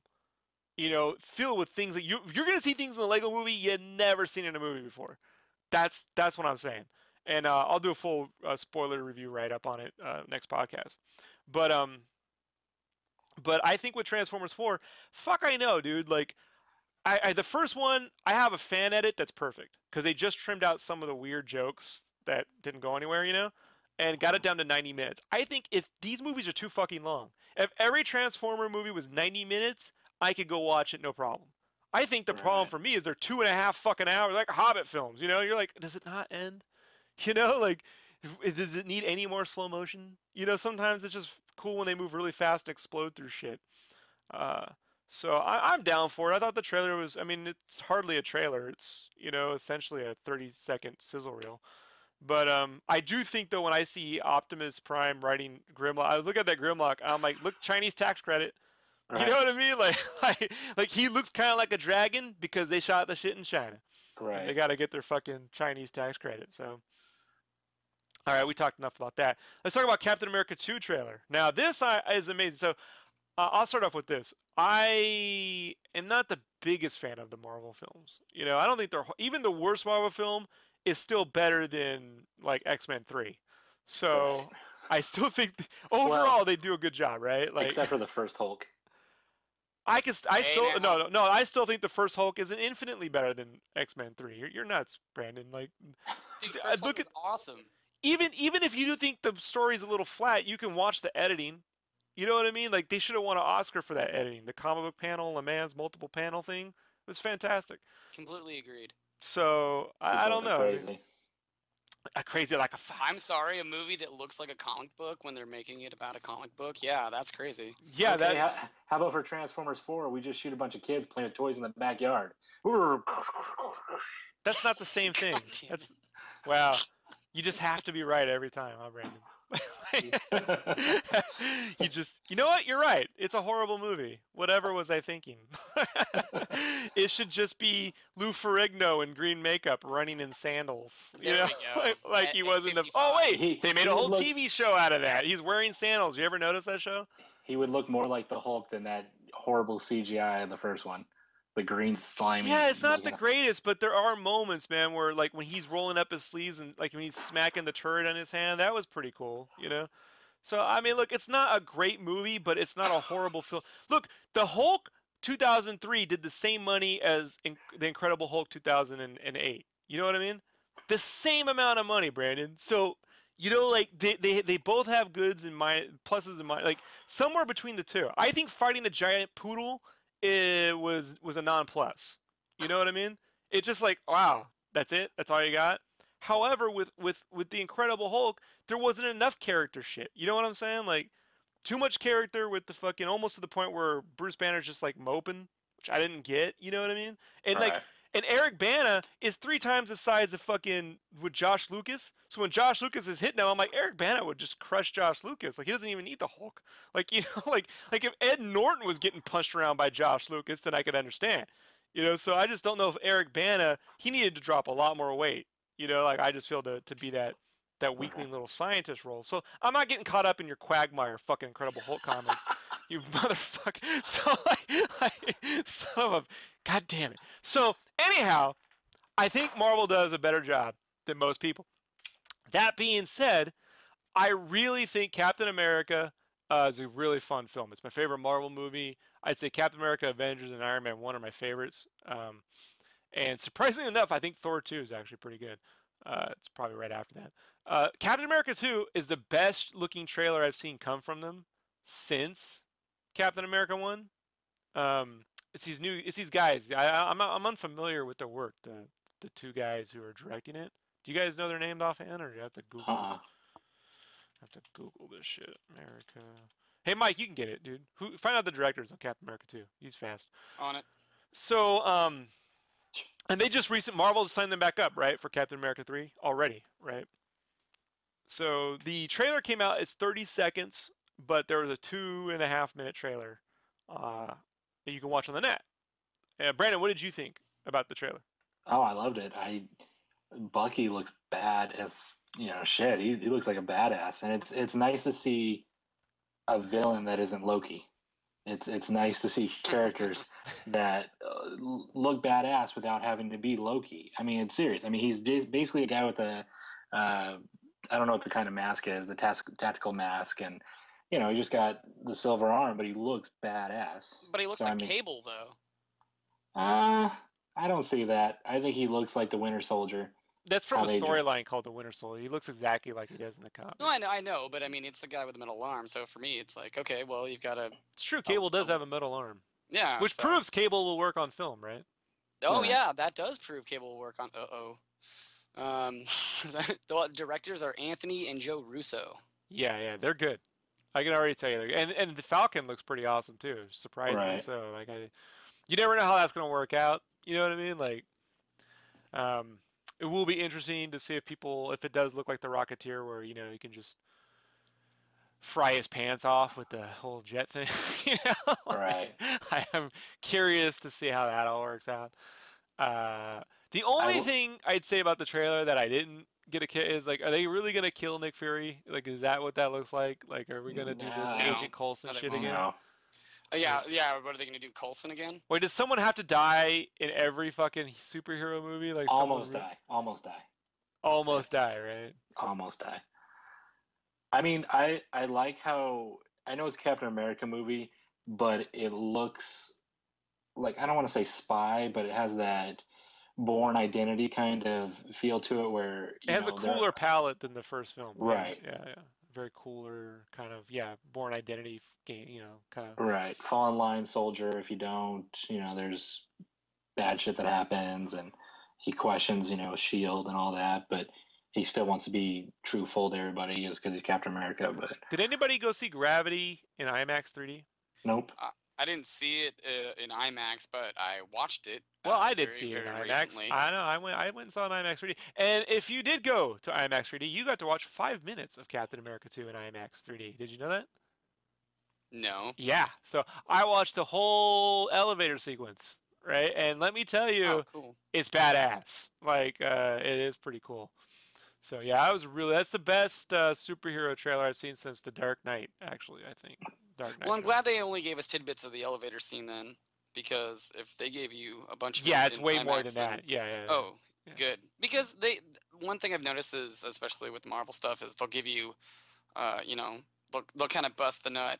Filled with things that you're gonna see things in the Lego movie you've never seen in a movie before. That's what I'm saying. And I'll do a full spoiler review right up on it next podcast. But I think with Transformers 4, fuck I know, dude. Like, the first one, I have a fan edit that's perfect because they just trimmed out some of the weird jokes that didn't go anywhere, and got it down to 90 minutes. I think if these movies are too fucking long, if every Transformer movie was 90 minutes, I could go watch it no problem. I think the problem for me is they're 2.5 fucking hours, like Hobbit films. You're like, does it not end? Like, does it need any more slow motion? Sometimes it's just cool when they move really fast and explode through shit. So I'm down for it. I thought the trailer was, I mean, it's hardly a trailer. It's, essentially a 30-second sizzle reel. But I do think, though, when I see Optimus Prime riding Grimlock, I look at that Grimlock, I'm like, look, Chinese tax credit. Right. You know what I mean? Like he looks kind of like a dragon because they shot the shit in China. Right. And they got to get their fucking Chinese tax credit, so. All right, we talked enough about that. Let's talk about Captain America 2 trailer. Now, this is amazing. So, I'll start off with this. I am not the biggest fan of the Marvel films. You know, I don't think they're even the worst Marvel film is still better than like X-Men 3. Right. So I still think Well, overall they do a good job, right? Like except for the first Hulk. I Hey still now. no, I still think the first Hulk is infinitely better than X-Men 3. You're nuts, Brandon. Like Dude, first Hulk look at is awesome. even if you do think the story's a little flat, you can watch the editing. You know what I mean? Like they should have won an Oscar for that editing. The comic book panel, Le Mans multiple panel thing was fantastic. Completely agreed. So I People don't are know. I mean, crazy. crazy like a I'm fox. sorry, a movie that looks like a comic book when they're making it about a comic book. Yeah, that's crazy. Yeah, Okay, that how about for Transformers 4? We just shoot a bunch of kids playing with toys in the backyard. that's not the same God thing. damn That's it. wow. You just have to be right every time, huh, Brandon? You know what? You're right. It's a horrible movie. Whatever was I thinking? It should just be Lou Ferrigno in green makeup running in sandals. You There know, we go. like At, he at was in the. Oh 55. wait, they made he a would whole look TV show out of that. He's wearing sandals. You ever notice that show? he would look more like the Hulk than that horrible CGI in the first one. The green slimy Yeah, it's not the looking. greatest, but there are moments, man, where like when he's rolling up his sleeves and like when he's smacking the turret on his hand, that was pretty cool, you know? So I mean, look, it's not a great movie, but it's not a horrible film. Look, the Hulk 2003 did the same money as the Incredible Hulk 2008. You know what I mean? The same amount of money, Brandon. So you know, like they both have goods and pluses and like somewhere between the two. I think fighting a giant poodle was a non-plus. You know what I mean? It's just like wow, that's it. That's all you got. However, with the Incredible Hulk, there wasn't enough character shit. You know what I'm saying? Like too much character with the fucking almost to the point where Bruce Banner's just like moping, which I didn't get. You know what I mean? And All like right. and Eric Bana is 3 times the size of fucking with Josh Lucas. So when Josh Lucas is hitting him, I'm like Eric Bana would just crush Josh Lucas. Like he doesn't even need the Hulk. Like you know, like if Ed Norton was getting punched around by Josh Lucas, then I could understand. You know, so I just don't know if Eric Bana he needed to drop a lot more weight. You know, like I just feel to be that weakling little scientist role. So I'm not getting caught up in your Quagmire fucking Incredible Hulk comments, you motherfucker. So like son of a, god damn it. So anyhow, I think Marvel does a better job than most people. That being said, I really think Captain America is a really fun film. It's my favorite Marvel movie. I'd say Captain America, Avengers, and Iron Man 1 are my favorites. And surprisingly enough, I think Thor 2 is actually pretty good. It's probably right after that. Captain America 2 is the best looking trailer I've seen come from them since Captain America 1. It's these guys. I'm unfamiliar with their work. The two guys who are directing it. Do you guys know their names offhand, or do you have to Google this? Uh-uh. I have to Google this shit. America. Hey, Mike, you can get it, dude. Find out the directors on Captain America 2. He's fast. On it. So, and they just Marvel just signed them back up, right, for Captain America 3 already, right? So the trailer came out. It's 30 seconds, but there was a 2.5 minute trailer that you can watch on the net. Brandon, what did you think about the trailer? Oh, I loved it. Bucky looks bad as shit. He looks like a badass, and it's nice to see a villain that isn't Loki. It's nice to see characters that look badass without having to be Loki. I mean, it's serious. I mean, he's basically a guy with a I don't know what the kind of mask is, the tactical mask, and he just got the silver arm, but he looks badass. But he looks So, like I mean, Cable, though. I don't see that. I think he looks like the Winter Soldier. That's from How a they do. storyline called The Winter Soldier. He looks exactly like he does in the comic. No, I know, but I mean, it's the guy with the metal arm. So for me, it's like, okay, well, you've got to. It's true. Cable does have a metal arm, Yeah. which so. proves Cable will work on film, right? Oh Yeah. yeah, that does prove Cable will work on. The directors are Anthony and Joe Russo. Yeah, they're good. I can already tell you, and the Falcon looks pretty awesome too, surprisingly Right. so. Like you never know how that's gonna work out. You know what I mean? Like, it will be interesting to see if it does look like the Rocketeer, where you can just fry his pants off with the whole jet thing. Right. I am curious to see how that all works out. The only thing I'd say about the trailer that I didn't get a kick is like, are they really gonna kill Nick Fury? Like, is that what that looks like? Like, are we gonna do this No. Agent Coulson No, they shit won't. again? No. Yeah, yeah. What are they gonna do? Coulson again? Wait, does someone have to die in every fucking superhero movie? Like Almost die. Almost die. Almost die, right? Almost die. I mean, I like how I know it's a Captain America movie, but it looks like I don't want to say spy, but it has that Born Identity kind of feel to it, where It has a cooler palette than the first film. Right. Yeah. Very cooler, kind of, Born Identity game, kind of. Right. Fall in line, soldier. If you don't, there's bad shit that happens, and he questions, Shield and all that, but he still wants to be truthful to everybody, just because he's Captain America. But did anybody go see Gravity in IMAX 3D? Nope. I didn't see it in IMAX, but I watched it. Well, I did see it in IMAX. Recently. I know. I went and saw it in IMAX 3D. And if you did go to IMAX 3D, you got to watch 5 minutes of Captain America 2 in IMAX 3D. Did you know that? No. Yeah. So I watched the whole elevator sequence, right? And let me tell you, cool. It's badass. Like, it is pretty cool. So yeah, that's the best superhero trailer I've seen since The Dark Knight, actually, I think. Dark Knight. Well, I'm glad they only gave us tidbits of the elevator scene then, because if they gave you a bunch of it's way more than that. Yeah. Oh, good. Because one thing I've noticed is, especially with Marvel stuff, is they'll give you, they'll kind of bust the nut.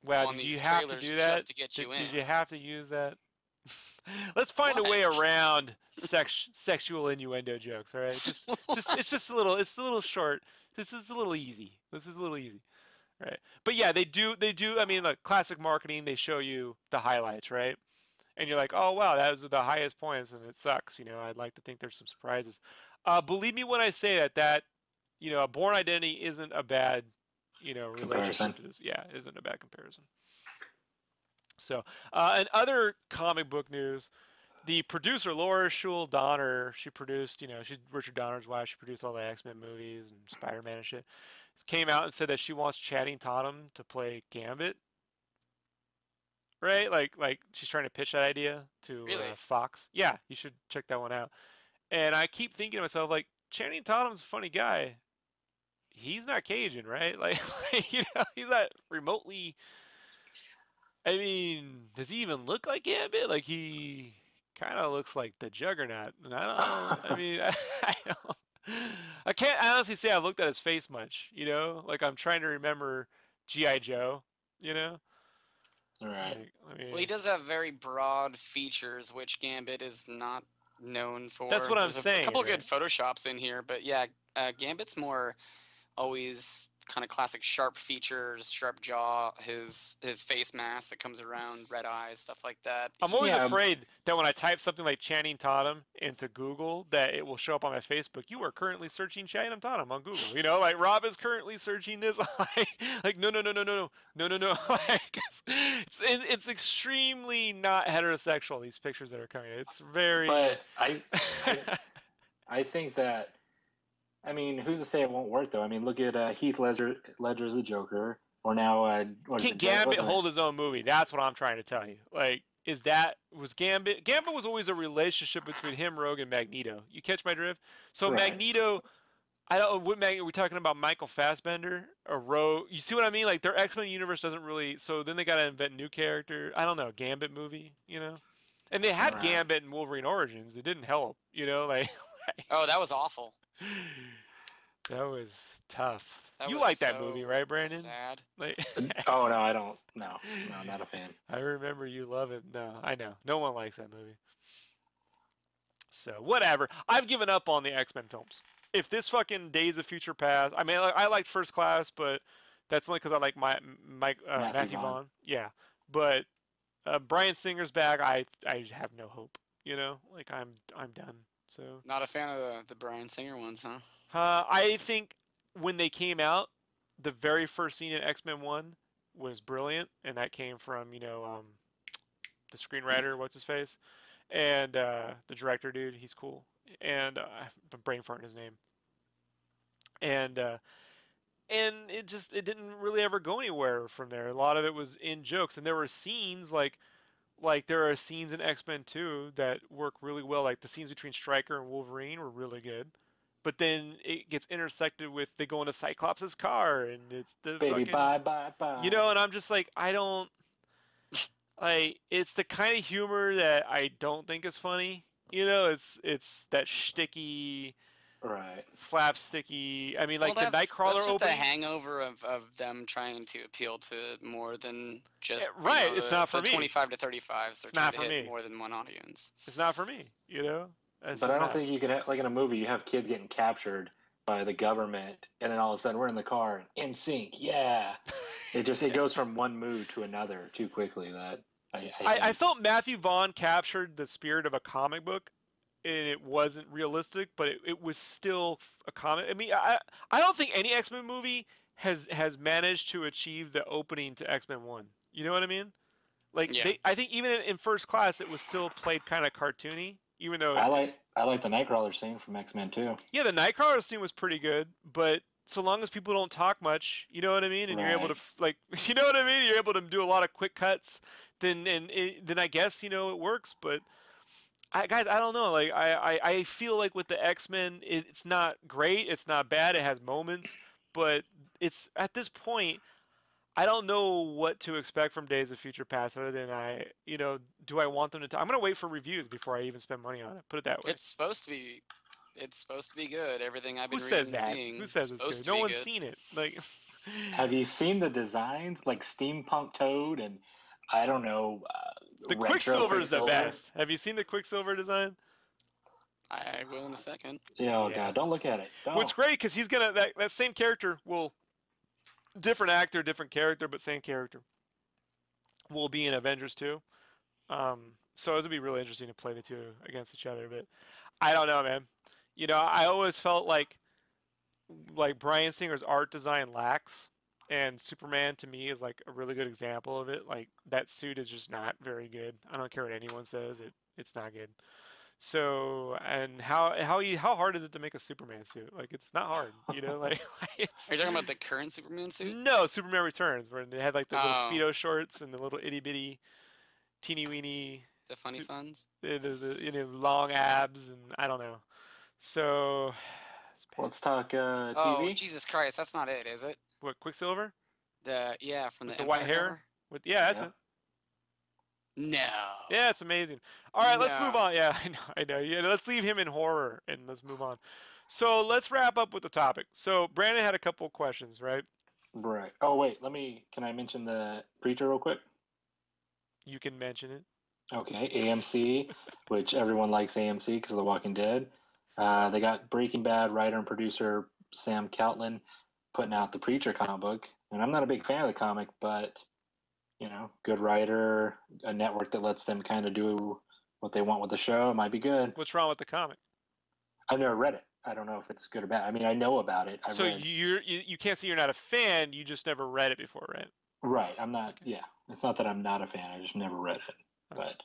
Well, on did these you have to trailers do that just to get you in? Did you have to use that? Let's find a way around sexual innuendo jokes, all right? It's just a little short. This is a little easy. Right? But yeah, they do. I mean, like classic marketing, they show you the highlights, right? And you're like, oh wow, that was the highest points, and it sucks. I'd like to think there's some surprises. Believe me when I say that a Born Identity isn't a bad relationship to this. Yeah, isn't a bad comparison. So, and other comic book news, the producer Laura Shule Donner, she produced, she's Richard Donner's wife. She produced all the X-Men movies and Spider-Man and shit. Came out and said that she wants Channing Tatum to play Gambit. Right? Like she's trying to pitch that idea to Fox. Yeah, you should check that one out. And I keep thinking to myself, like, Channing Tatum's a funny guy. He's not Cajun, right? Like he's not remotely. I mean, does he even look like Gambit? Like he kind of looks like the Juggernaut. And I don't. I mean, I don't. I can't honestly say I've looked at his face much. Like I'm trying to remember G.I. Joe. Right. Well, he does have very broad features, which Gambit is not known for. That's what I'm saying. A couple good Photoshops in here, but yeah, Gambit's more always kind of classic sharp features, sharp jaw, his face mask that comes around, red eyes, stuff like that. I'm always afraid that when I type something like Channing Tatum into Google, that it will show up on my Facebook. You are currently searching Channing Tatum on Google. Like Rob is currently searching this. Like no. Like, it's extremely not heterosexual. These pictures that are coming. It's very. But I think that. I mean, who's to say it won't work though? I mean, look at Heath Ledger as the Joker, or now can Gambit hold his own movie? That's what I'm trying to tell you. Like, was Gambit? Gambit was always a relationship between him, Rogue, and Magneto. You catch my drift? So right. Magneto, I don't. What Magneto? Are we talking about Michael Fassbender or Rogue? You see what I mean? Like their X-Men universe doesn't really. So then they got to invent new character. I don't know. Gambit movie, And they had Gambit in Wolverine Origins. It didn't help, Like. Oh, that was awful. That was tough. You like that movie, right, Brandon? Sad. Like, oh no, I don't. No, not a fan. I remember you love it. No, I know. No one likes that movie. So whatever. I've given up on the X-Men films. If this fucking Days of Future Past, I mean, I liked First Class, but that's only because I like Matthew Vaughn. Yeah, but Bryan Singer's back. I have no hope. Like I'm done. So not a fan of the Bryan Singer ones, huh? I think when they came out, the very first scene in X-Men 1 was brilliant, and that came from the screenwriter, what's his face, and the director dude, he's cool, and I'm brain farting his name, and it didn't really ever go anywhere from there. A lot of it was in jokes, and there were scenes like there are scenes in X-Men 2 that work really well. Like the scenes between Stryker and Wolverine were really good. But then it gets intersected with they go into Cyclops' car and it's the baby fucking, bye. and I'm just like, I don't like it's the kind of humor that I don't think is funny. You know, it's that shticky, Right. slapsticky. I mean, Well, like the that's Nightcrawler just a opening. hangover of them trying to appeal to more than just Right, it's not for the me. 25 to 35s. They're It's trying not to for hit me. more than one audience. It's not for me. You know, that's But just I don't not. think you can have, like in a movie, you have kids getting captured by the government, and then all of a sudden we're in the car in sync. Yeah, it goes from one mood to another too quickly. That I I hate. felt Matthew Vaughn captured the spirit of a comic book, and it wasn't realistic, but it was still a comic. I mean, I don't think any X-Men movie has managed to achieve the opening to X-Men 1. You know what I mean? Like Yeah. I think even in First Class, it was still played kind of cartoony, even though I like the Nightcrawler scene from X-Men too. yeah, the Nightcrawler scene was pretty good, but so long as people don't talk much, you know what I mean, and you're able to Right. like, you know what I mean, you're able to do a lot of quick cuts, then I guess it works. But guys, I don't know. Like I feel like with the X-Men, it's not great, it's not bad, it has moments, but it's at this point. I don't know what to expect from Days of Future Past other than do I want them to? I'm gonna wait for reviews before I even spend money on it. Put it that way. It's supposed to be good. Everything I've Who been says reading and that? seeing Who is says it's supposed good? to No be one's good. seen it. Like, Have you seen the designs like steampunk Toad and I don't know the retro Quicksilver is the Quicksilver? best. Have you seen the Quicksilver design? I will in a second. Yeah, oh Yeah. god, don't look at it. Well, it's Don't. great because he's gonna that same character will different actor, different character, but same character will be in Avengers 2. So it'll be really interesting to play the two against each other. But I don't know, man. I always felt like Bryan Singer's art design lacks, and Superman to me is like a really good example of it. Like that suit is just not very good. I don't care what anyone says, it's not good. So, and how hard is it to make a Superman suit? Like it's not hard, like, it's Are you talking about the current Superman suit? no Superman Returns where they had like the little Oh, speedo shorts and the little itty bitty teeny weeny the funny funds. long abs and I don't know. So, it's bad. Let's talk Oh, TV. Jesus Christ, that's not it, is it? What Quicksilver From with the the white Empire hair? cover? Yeah, that's Yeah. it. No. Yeah, it's amazing. All right, let's move No. on. Yeah, I know. Yeah, let's leave him in horror and let's move on. So let's wrap up with the topic. So Brandon had a couple of questions, right? Right. Oh wait, can I mention the Preacher real quick? You can mention it. Okay, AMC, which everyone likes AMC because of The Walking Dead. They got Breaking Bad writer and producer Sam Catlin putting out the Preacher comic book, and I'm not a big fan of the comic, but good writer, a network that lets them kind of do what they want with the show. It might be good. What's wrong with the comic? I've never read it. I don't know if it's good or bad. I mean, I know about it. I've So read. you can't say you're not a fan. You just never read it before, right? Right. I'm not. Yeah. It's not that I'm not a fan. I just never read it. Okay. But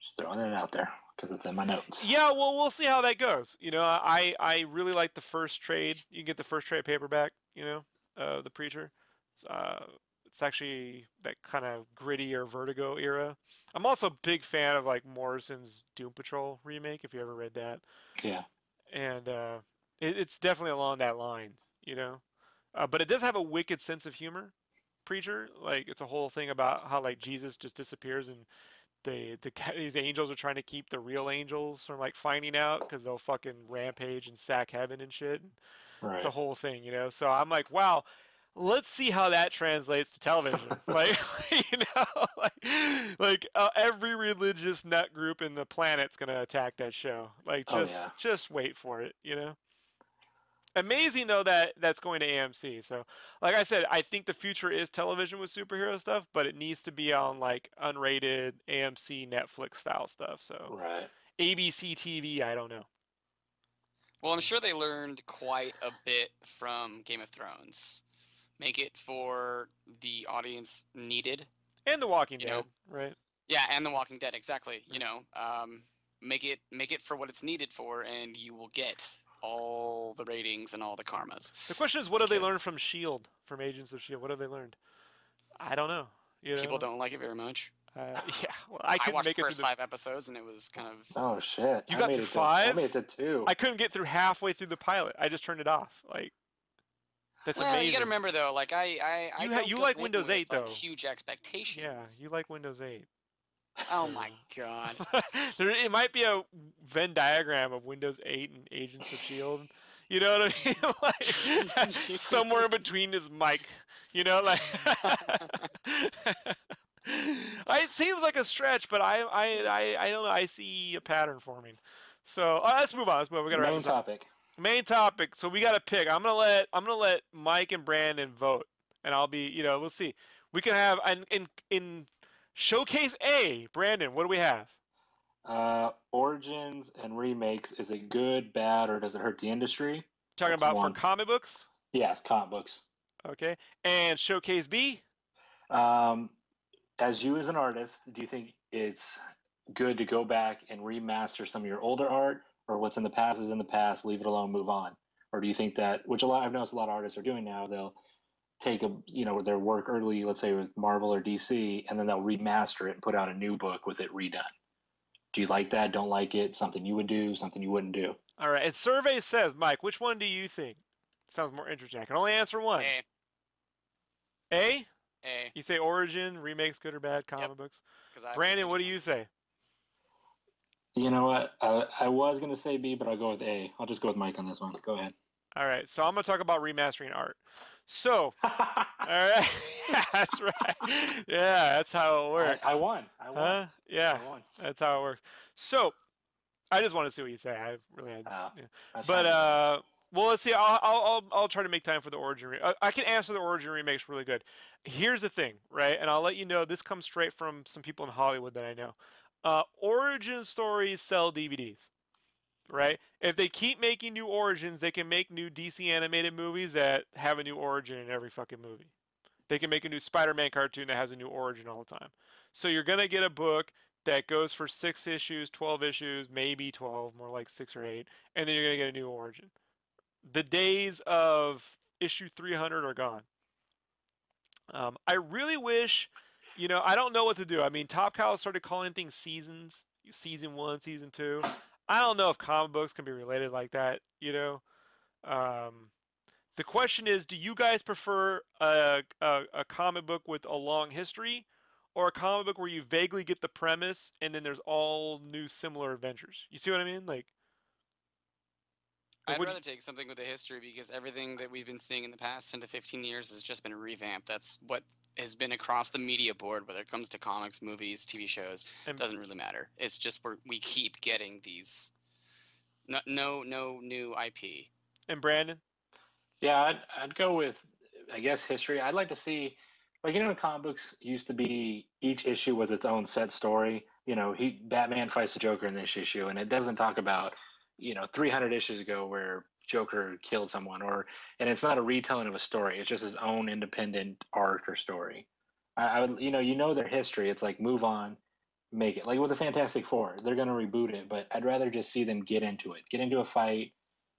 just throwing it out there because it's in my notes. Yeah, well, we'll see how that goes. I really like the first trade. You can get the first trade paperback. The Preacher. It's actually that kind of grittier Vertigo era. I'm also a big fan of like Morrison's Doom Patrol remake. If you ever read that, Yeah. and it's definitely along that lines. But it does have a wicked sense of humor. Preacher, like it's a whole thing about how like Jesus just disappears and these angels are trying to keep the real angels from like finding out because they'll fucking rampage and sack heaven and shit. Right. It's a whole thing. So I'm like, wow, let's see how that translates to television. Like, every religious nut group in the planet's gonna attack that show. Like, just wait for it. Amazing though that's going to AMC. So, like I said, I think the future is television with superhero stuff, but it needs to be on like unrated AMC, Netflix style stuff. So, Right. ABC TV, I don't know. Well, I'm sure they learned quite a bit from Game of Thrones. Make it for the audience needed. And The Walking Dead, right? Yeah, and The Walking Dead, exactly. Make it for what it's needed for, and you will get all the ratings and all the karmas. The question is, what have they learned from S.H.I.E.L.D., from Agents of S.H.I.E.L.D.? What have they learned? I don't know. People don't like it very much. Yeah, well, I couldn't watched make the it first through the 5 episodes, and it was kind of... Oh, shit. You got through 5? I made it to 2. I couldn't get through halfway through the pilot. I just turned it off. Like, That's Well, amazing. you got to remember though, like I don't You go like in Windows with 8 like though. huge expectations. Yeah, you like Windows 8. Oh my god. It might be a Venn diagram of Windows 8 and Agents of Shield. You know what I mean? Like, somewhere in between is Mike. You know, like it seems like a stretch, but I don't know. I see a pattern forming. So let's move on. Let's move on. We gotta wrap Main this up. topic. Main topic. So we gotta pick. I'm gonna let Mike and Brandon vote, and I'll be. We'll see. We can have in showcase A. Brandon, what do we have? Origins and remakes. Is it good, bad, or does it hurt the industry? Talking That's about for one. comic books. Yeah, comic books. Okay. And showcase B. As you as an artist, do you think it's good to go back and remaster some of your older art, or what's in the past is in the past, leave it alone, move on? Or do you think that, which I've noticed a lot of artists are doing now, they'll take their work early, let's say with Marvel or DC, and then they'll remaster it and put out a new book with it redone. Do you like that? Don't like it? Something you would do? Something you wouldn't do? All right. And survey says, Mike, which one do you think sounds more interesting? I can only answer one. A. A. A. You say origin, remakes, good or bad, comic books. Brandon, what do you say? You know what? I was going to say B, but I'll go with A. I'll just go with Mike on this one. Go ahead. All right. So I'm going to talk about remastering art. So, all right. That's right. Yeah, that's how it works. I won. I won. Huh? Yeah, I won. that's how it works. So, I just want to see what you say. I really had. But Well, let's see. I'll try to make time for the origin. I can answer the origin remakes really good. Here's the thing, right? And I'll let you know. This comes straight from some people in Hollywood that I know. Origin stories sell DVDs, right? If they keep making new origins, they can make new DC animated movies that have a new origin in every fucking movie. They can make a new Spider-Man cartoon that has a new origin all the time. So you're gonna get a book that goes for 6 issues, 12 issues, maybe 12, more like 6 or 8, and then you're gonna get a new origin. The days of issue 300 are gone. I really wish, I don't know what to do. I mean, Top Cow started calling things seasons, season 1, season 2. I don't know if comic books can be related like that, The question is, do you guys prefer a comic book with a long history, or a comic book where you vaguely get the premise and then there's all new similar adventures? You see what I mean? Like, I'd rather take something with a history because everything that we've been seeing in the past 10 to 15 years has just been revamped. That's what has been across the media board, whether it comes to comics, movies, TV shows. It doesn't really matter. It's just we keep getting these. No new IP. And Brandon? Yeah, I'd go with, I guess, history. I'd like to see, comic books used to be each issue with its own set story. Batman fights the Joker in this issue, and it doesn't talk about 300 issues ago where Joker killed someone, and it's not a retelling of a story. It's just his own independent arc or story. I would, their history. It's like, move on, make it. Like with the Fantastic Four, they're going to reboot it, but I'd rather just see them get into a fight,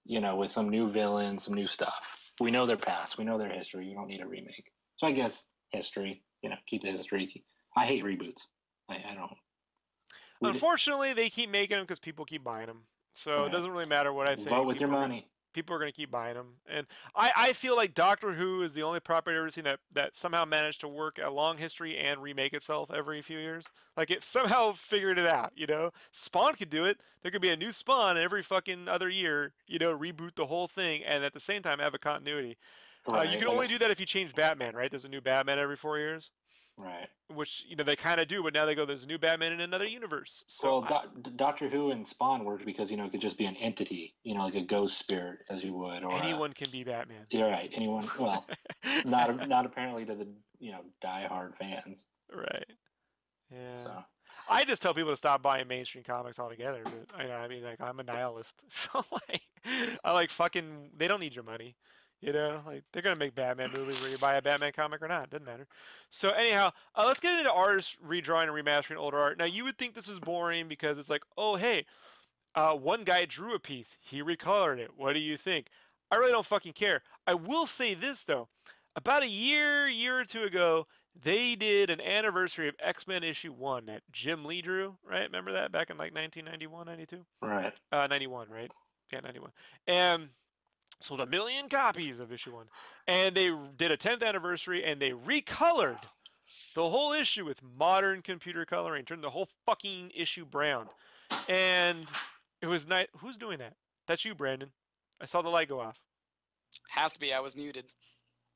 with some new villain, some new stuff. We know their past. We know their history. You don't need a remake. So I guess history, keep the history. I hate reboots. I don't. Unfortunately, they keep making them because people keep buying them. So It doesn't really matter what I think. Vote with your money. People are going to keep buying them. And I feel like Doctor Who is the only property I've ever seen that somehow managed to work a long history and remake itself every few years. Like, it somehow figured it out, Spawn could do it. There could be a new Spawn every fucking other year, reboot the whole thing, and at the same time have a continuity. Right. You can only do that if you change Batman, right? There's a new Batman every 4 years. Right. Which, they kind of do, but now they go, there's a new Batman in another universe. So Doctor Who and Spawn worked because, it could just be an entity, like a ghost spirit, as you would. Or anyone can be Batman. You're right. Anyone. Well, not apparently to the, diehard fans. Right. Yeah. So. I just tell people to stop buying mainstream comics altogether. But I'm a nihilist. So, I like fucking, they don't need your money. Like, they're going to make Batman movies where you buy a Batman comic or not. Doesn't matter. So anyhow, let's get into artists redrawing and remastering older art. Now, you would think this is boring because it's like, oh, hey, one guy drew a piece. He recolored it. What do you think? I really don't fucking care. I will say this, though. About a year or two ago, they did an anniversary of X-Men issue 1 that Jim Lee drew, right? Remember that? Back in like 1991, 92? Right. 91, right? Yeah, 91. And sold 1 million copies of issue 1. And they did a 10th anniversary, and they recolored the whole issue with modern computer coloring, turned the whole fucking issue brown. And it was nice. Who's doing that? That's you, Brandon. I saw the light go off. Has to be. I was muted.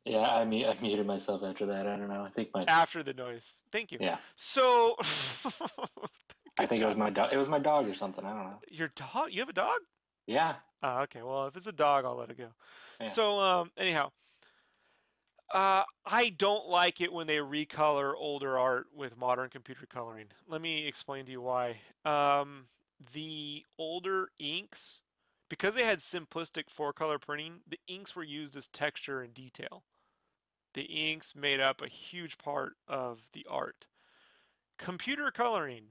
Yeah, I muted myself after that. I don't know. I think my After the noise. Thank you. yeah. So I think it was my dog. It was my dog or something. I don't know. Your dog? You have a dog? Yeah. Oh, okay. Well, if it's a dog, I'll let it go. Yeah. So, anyhow, I don't like it when they recolor older art with modern computer coloring. Let me explain to you why. The older inks, because they had simplistic four-color printing, the inks were used as texture and detail. The inks made up a huge part of the art. Computer coloring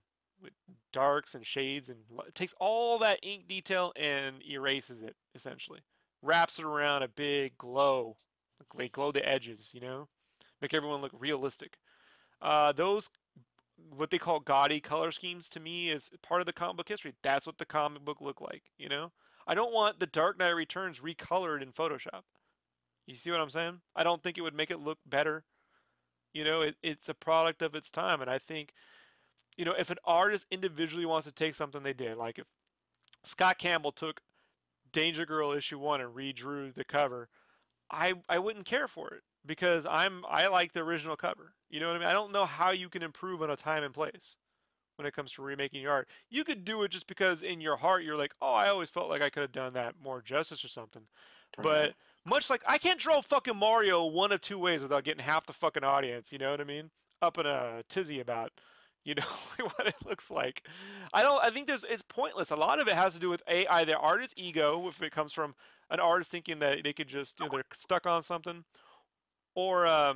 with darks and shades and it takes all that ink detail and erases it essentially. Wraps it around a big glow. They glow the edges, you know, make everyone look realistic. Those what they call gaudy color schemes to me is part of the comic book history. That's what the comic book looked like, you know. I don't want the Dark Knight Returns recolored in Photoshop. You see what I'm saying? I don't think it would make it look better. You know, it's a product of its time, and I think, you know, if an artist individually wants to take something they did, like if Scott Campbell took Danger Girl issue 1 and redrew the cover, I wouldn't care for it because I like the original cover. You know what I mean? I don't know how you can improve on a time and place when it comes to remaking your art. You could do it just because in your heart you're like, oh, I always felt like I could have done that more justice or something. But much like I can't draw fucking Mario one of two ways without getting half the fucking audience, you know what I mean? Up in a tizzy about, you know, what it looks like. I think it's pointless. A lot of it has to do with either artist's ego, if it comes from an artist thinking that they could just, you know, they're stuck on something, or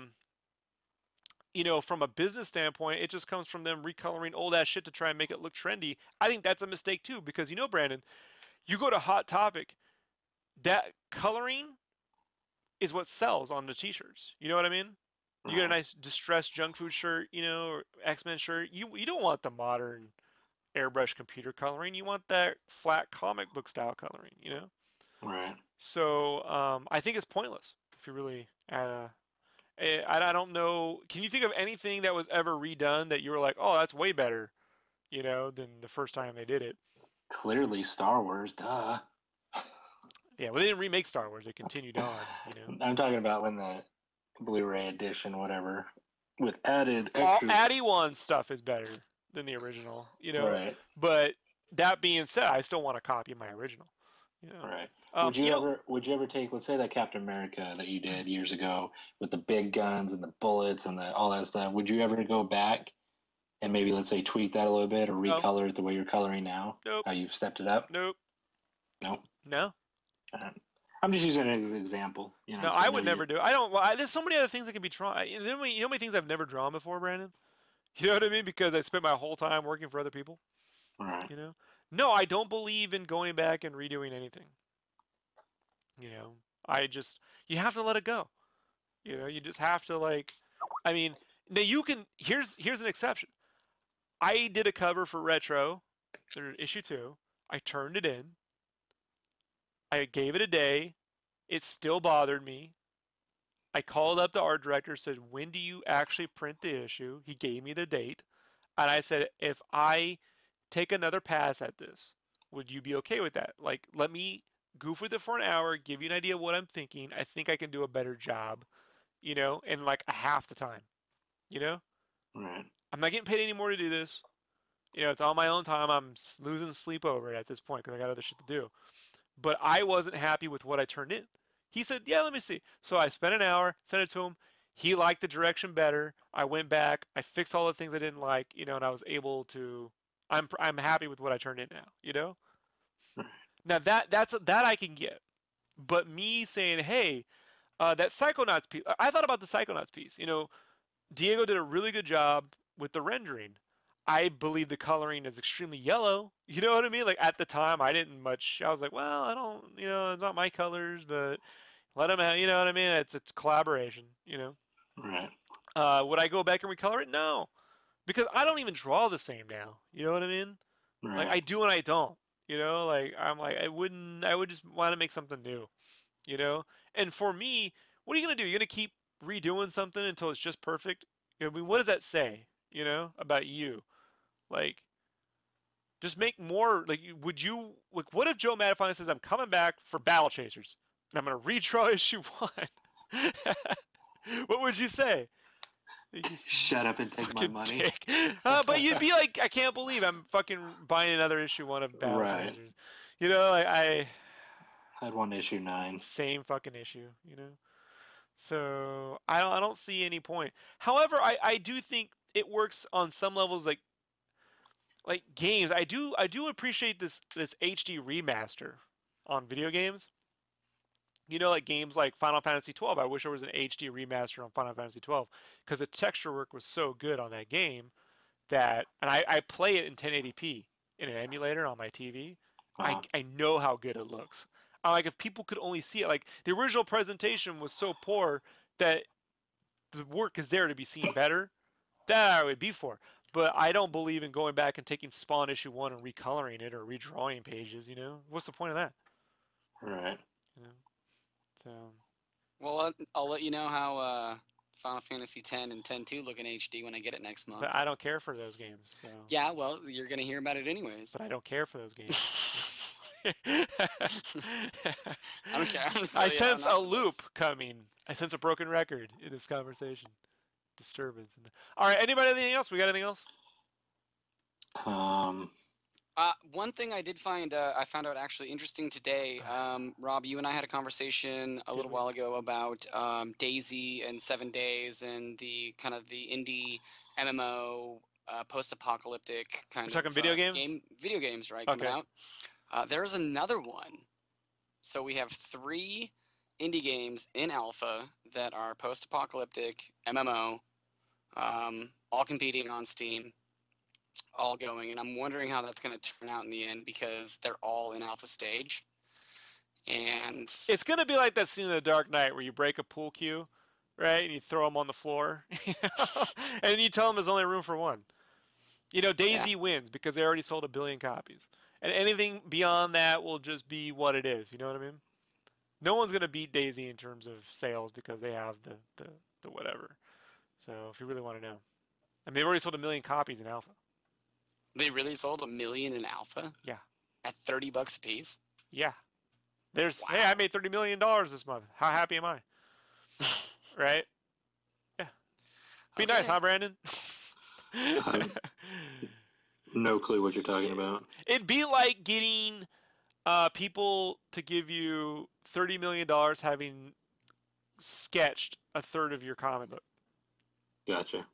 you know, from a business standpoint, it just comes from them recoloring old ass shit to try and make it look trendy. I think that's a mistake too, because you know, Brandon, you go to Hot Topic, that coloring is what sells on the t-shirts. You know what I mean? You get a nice distressed junk food shirt, you know, or X-Men shirt. You don't want the modern airbrush computer coloring. You want that flat comic book style coloring, you know? Right. So I think it's pointless if you really. I don't know. Can you think of anything that was ever redone that you were like, oh, that's way better, you know, than the first time they did it? Clearly, Star Wars. Duh. Yeah, well, they didn't remake Star Wars. They continued on, you know. I'm talking about when the Blu-ray edition, whatever, with added All extras. Addy-Wan stuff is better than the original, you know. Right. But that being said, I still want to copy my original. You know? Right. Would Would you ever take, let's say, that Captain America that you did years ago with the big guns and the bullets and all that stuff? Would you ever go back and maybe, let's say, tweak that a little bit or recolor it the way you're coloring now? Nope. How you've stepped it up? Nope. Nope. No. I'm just using it as an example. You know, No, I would never do. I don't. Well, there's so many other things that can be drawn. You know how many things I've never drawn before, Brandon? You know what I mean? Because I spent my whole time working for other people. Right. You know. No, I don't believe in going back and redoing anything. You know, you have to let it go. You know, you just have to I mean, now you can. Here's an exception. I did a cover for Retro, issue 2. I turned it in. I gave it a day. It still bothered me. I called up the art director, said, when do you actually print the issue? He gave me the date. And I said, if I take another pass at this, would you be okay with that? Like, let me goof with it for an hour, give you an idea of what I'm thinking. I think I can do a better job, you know, in like a half the time, you know? Right. I'm not getting paid anymore to do this. You know, it's on my own time. I'm losing sleep over it at this point because I got other shit to do. But I wasn't happy with what I turned in. He said, yeah, let me see. So I spent an hour, sent it to him. He liked the direction better. I went back. I fixed all the things I didn't like, you know, and I was able to. I'm happy with what I turned in now, you know. Now that I can get, but me saying, hey, that Psychonauts piece. I thought about the Psychonauts piece. You know, Diego did a really good job with the rendering. I believe the coloring is extremely yellow. You know what I mean? Like at the time, I didn't much. I was like, well, I don't, you know, it's not my colors, but let them out. You know what I mean? It's collaboration. You know. Right. Would I go back and recolor it? No, because I don't even draw the same now. You know what I mean? Right. Like I do and I don't. You know, like I'm like I wouldn't. I would just want to make something new. you know? And for me, what are you gonna do? You're gonna keep redoing something until it's just perfect? I mean, what does that say, about you? Like, just make more. Like, would you like? What if Joe Madden finally says, "I'm coming back for Battle Chasers, and I'm gonna redraw issue 1"? What would you say? Shut up and take my Fucking money. dick. But you'd be like, I can't believe I'm fucking buying another issue 1 of Battle Right. Chasers. I I'd want issue 9. same fucking issue. So I don't see any point. However, I do think it works on some levels, like games. I do appreciate this HD remaster on video games. Like games like Final Fantasy 12. I wish there was an HD remaster on Final Fantasy 12 because the texture work was so good on that game and I play it in 1080p in an emulator on my TV. Uh-huh. I know how good it looks. Like if people could only see it, like the original presentation was so poor that the work is there to be seen better. That I would be for. But I don't believe in going back and taking Spawn issue 1 and recoloring it or redrawing pages. What's the point of that? Right. So. Well, I'll let you know how Final Fantasy X and X-2 look in HD when I get it next month. But I don't care for those games. So. Yeah, well, you're gonna hear about it anyways. But I don't care for those games. I don't care. I sense a loop coming. I sense a broken record in this conversation. Disturbance. All right. Anybody? Anything else? We got anything else? One thing I did find, I found out actually interesting today. Rob, you and I had a conversation a little while ago about Daisy and 7 Days and the kind of the indie MMO post-apocalyptic kind We're of talking video games? video games, right? Okay. Coming out. There's another one. So we have 3 indie games in alpha that are post-apocalyptic MMO, all competing on Steam. All going, and I'm wondering how that's going to turn out in the end because they're all in alpha stage. And it's going to be like that scene in The Dark Knight where you break a pool cue, right? And you throw them on the floor, and you tell them there's only room for one. Daisy wins because they already sold 1 billion copies, and anything beyond that will just be what it is. You know what I mean? No one's going to beat Daisy in terms of sales because they have the whatever. So if you really want to know, and they've already sold 1 million copies in alpha. They really sold 1 million in alpha? Yeah. At $30 a piece? Yeah. Hey, I made $30 million this month. How happy am I? Right? Yeah. Be nice, huh, Brandon? No clue what you're talking about. It'd be like getting people to give you $30 million having sketched a third of your comic book. Gotcha.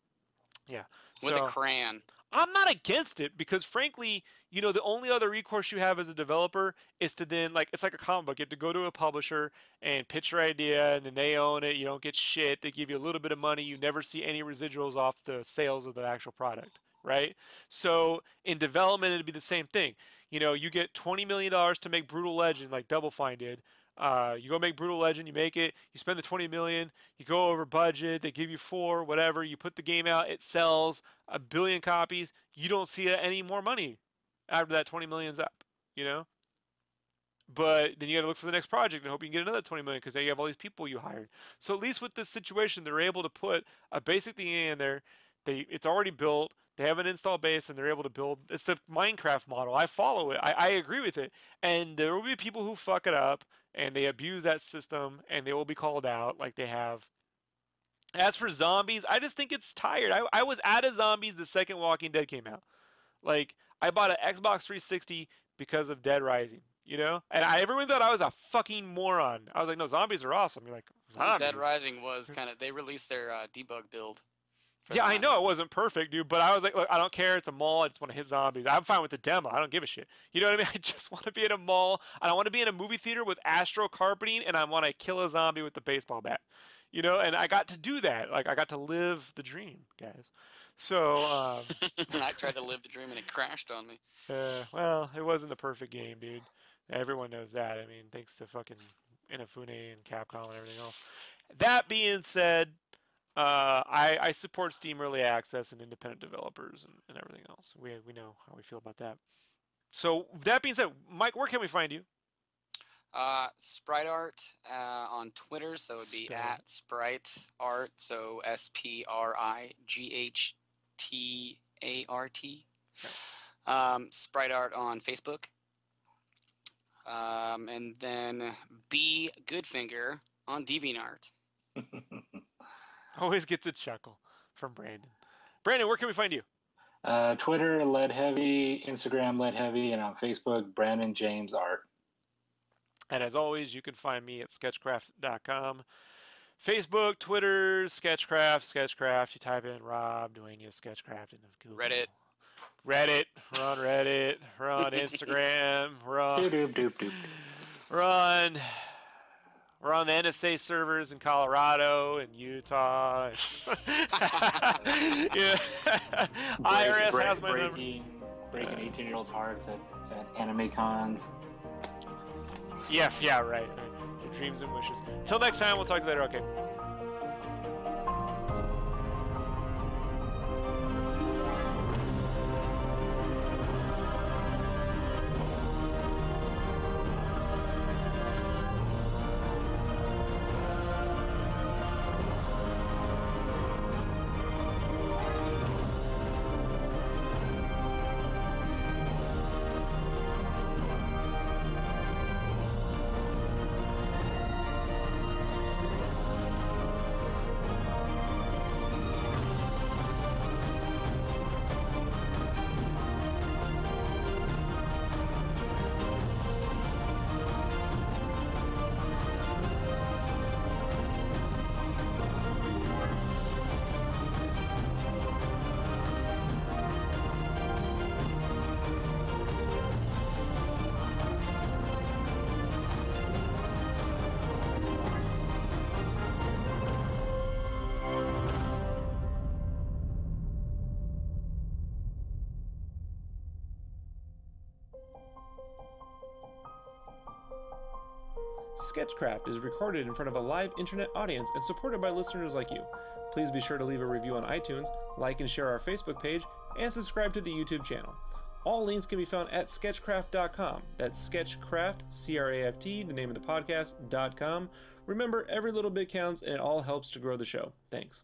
Yeah. With a crayon. I'm not against it because, frankly, the only other recourse you have as a developer is to then, it's like a comic book. You have to go to a publisher and pitch your idea, and then they own it. You don't get shit. They give you a little bit of money. You never see any residuals off the sales of the actual product, right? So in development, it'd be the same thing. You get $20 million to make Brutal Legend like Double Fine did. You go make Brutal Legend, you make it, you spend the 20 million, you go over budget, they give you 4, whatever, you put the game out, it sells 1 billion copies, you don't see any more money after that 20 million's up, But then you got to look for the next project and hope you can get another 20 million because now you have all these people you hired. So at least with this situation, they're able to put a basic thing in there. It's already built. They have an install base and they're able to build. It's the Minecraft model. I follow it. I agree with it. And there will be people who fuck it up and they abuse that system and they will be called out like they have. As for zombies, I just think it's tired. I was out of zombies the second Walking Dead came out. I bought an Xbox 360 because of Dead Rising, And everyone thought I was a fucking moron. I was like, no, zombies are awesome. You're like, zombies? Dead Rising was kind of, they released their debug build. Yeah, I know it wasn't perfect, dude, but I was like, look, I don't care. It's a mall. I just want to hit zombies. I'm fine with the demo. I don't give a shit. You know what I mean? I just want to be in a mall. I don't want to be in a movie theater with astro carpeting, and I want to kill a zombie with the baseball bat. And I got to do that. I got to live the dream, guys. So I tried to live the dream and it crashed on me. Well, it wasn't the perfect game, dude. Everyone knows that. I mean, thanks to fucking Inafune and Capcom and everything else. That being said, I support Steam Early Access and independent developers and everything else. We know how we feel about that. So that being said, Mike, where can we find you? Sprite Art on Twitter, so it would be at Sprite Art, so SPRIGHTART. Sprite Art on Facebook. And then B Goodfinger on DeviantArt. Always gets a chuckle from Brandon. Brandon, where can we find you? Twitter, Lead Heavy, Instagram, Lead Heavy, and on Facebook, Brandon James Art. And as always, you can find me at sketchcraft.com. Facebook, Twitter, Sketchcraft. You type in Rob Duania Sketchcraft into Google. Reddit. We're on Reddit. We're on Instagram. We're on the NSA servers in Colorado and Utah. Yeah. IRS has my number. Breaking 18-year-olds' hearts at anime cons. Yeah, right. Your dreams and wishes. Till next time, we'll talk to you later. Okay. Sketchcraft is recorded in front of a live internet audience and supported by listeners like you. Please be sure to leave a review on iTunes, like and share our Facebook page, and subscribe to the YouTube channel. All links can be found at sketchcraft.com. That's Sketchcraft, C-R-A-F-T, the name of the podcast, .com. Remember, every little bit counts and it all helps to grow the show. Thanks.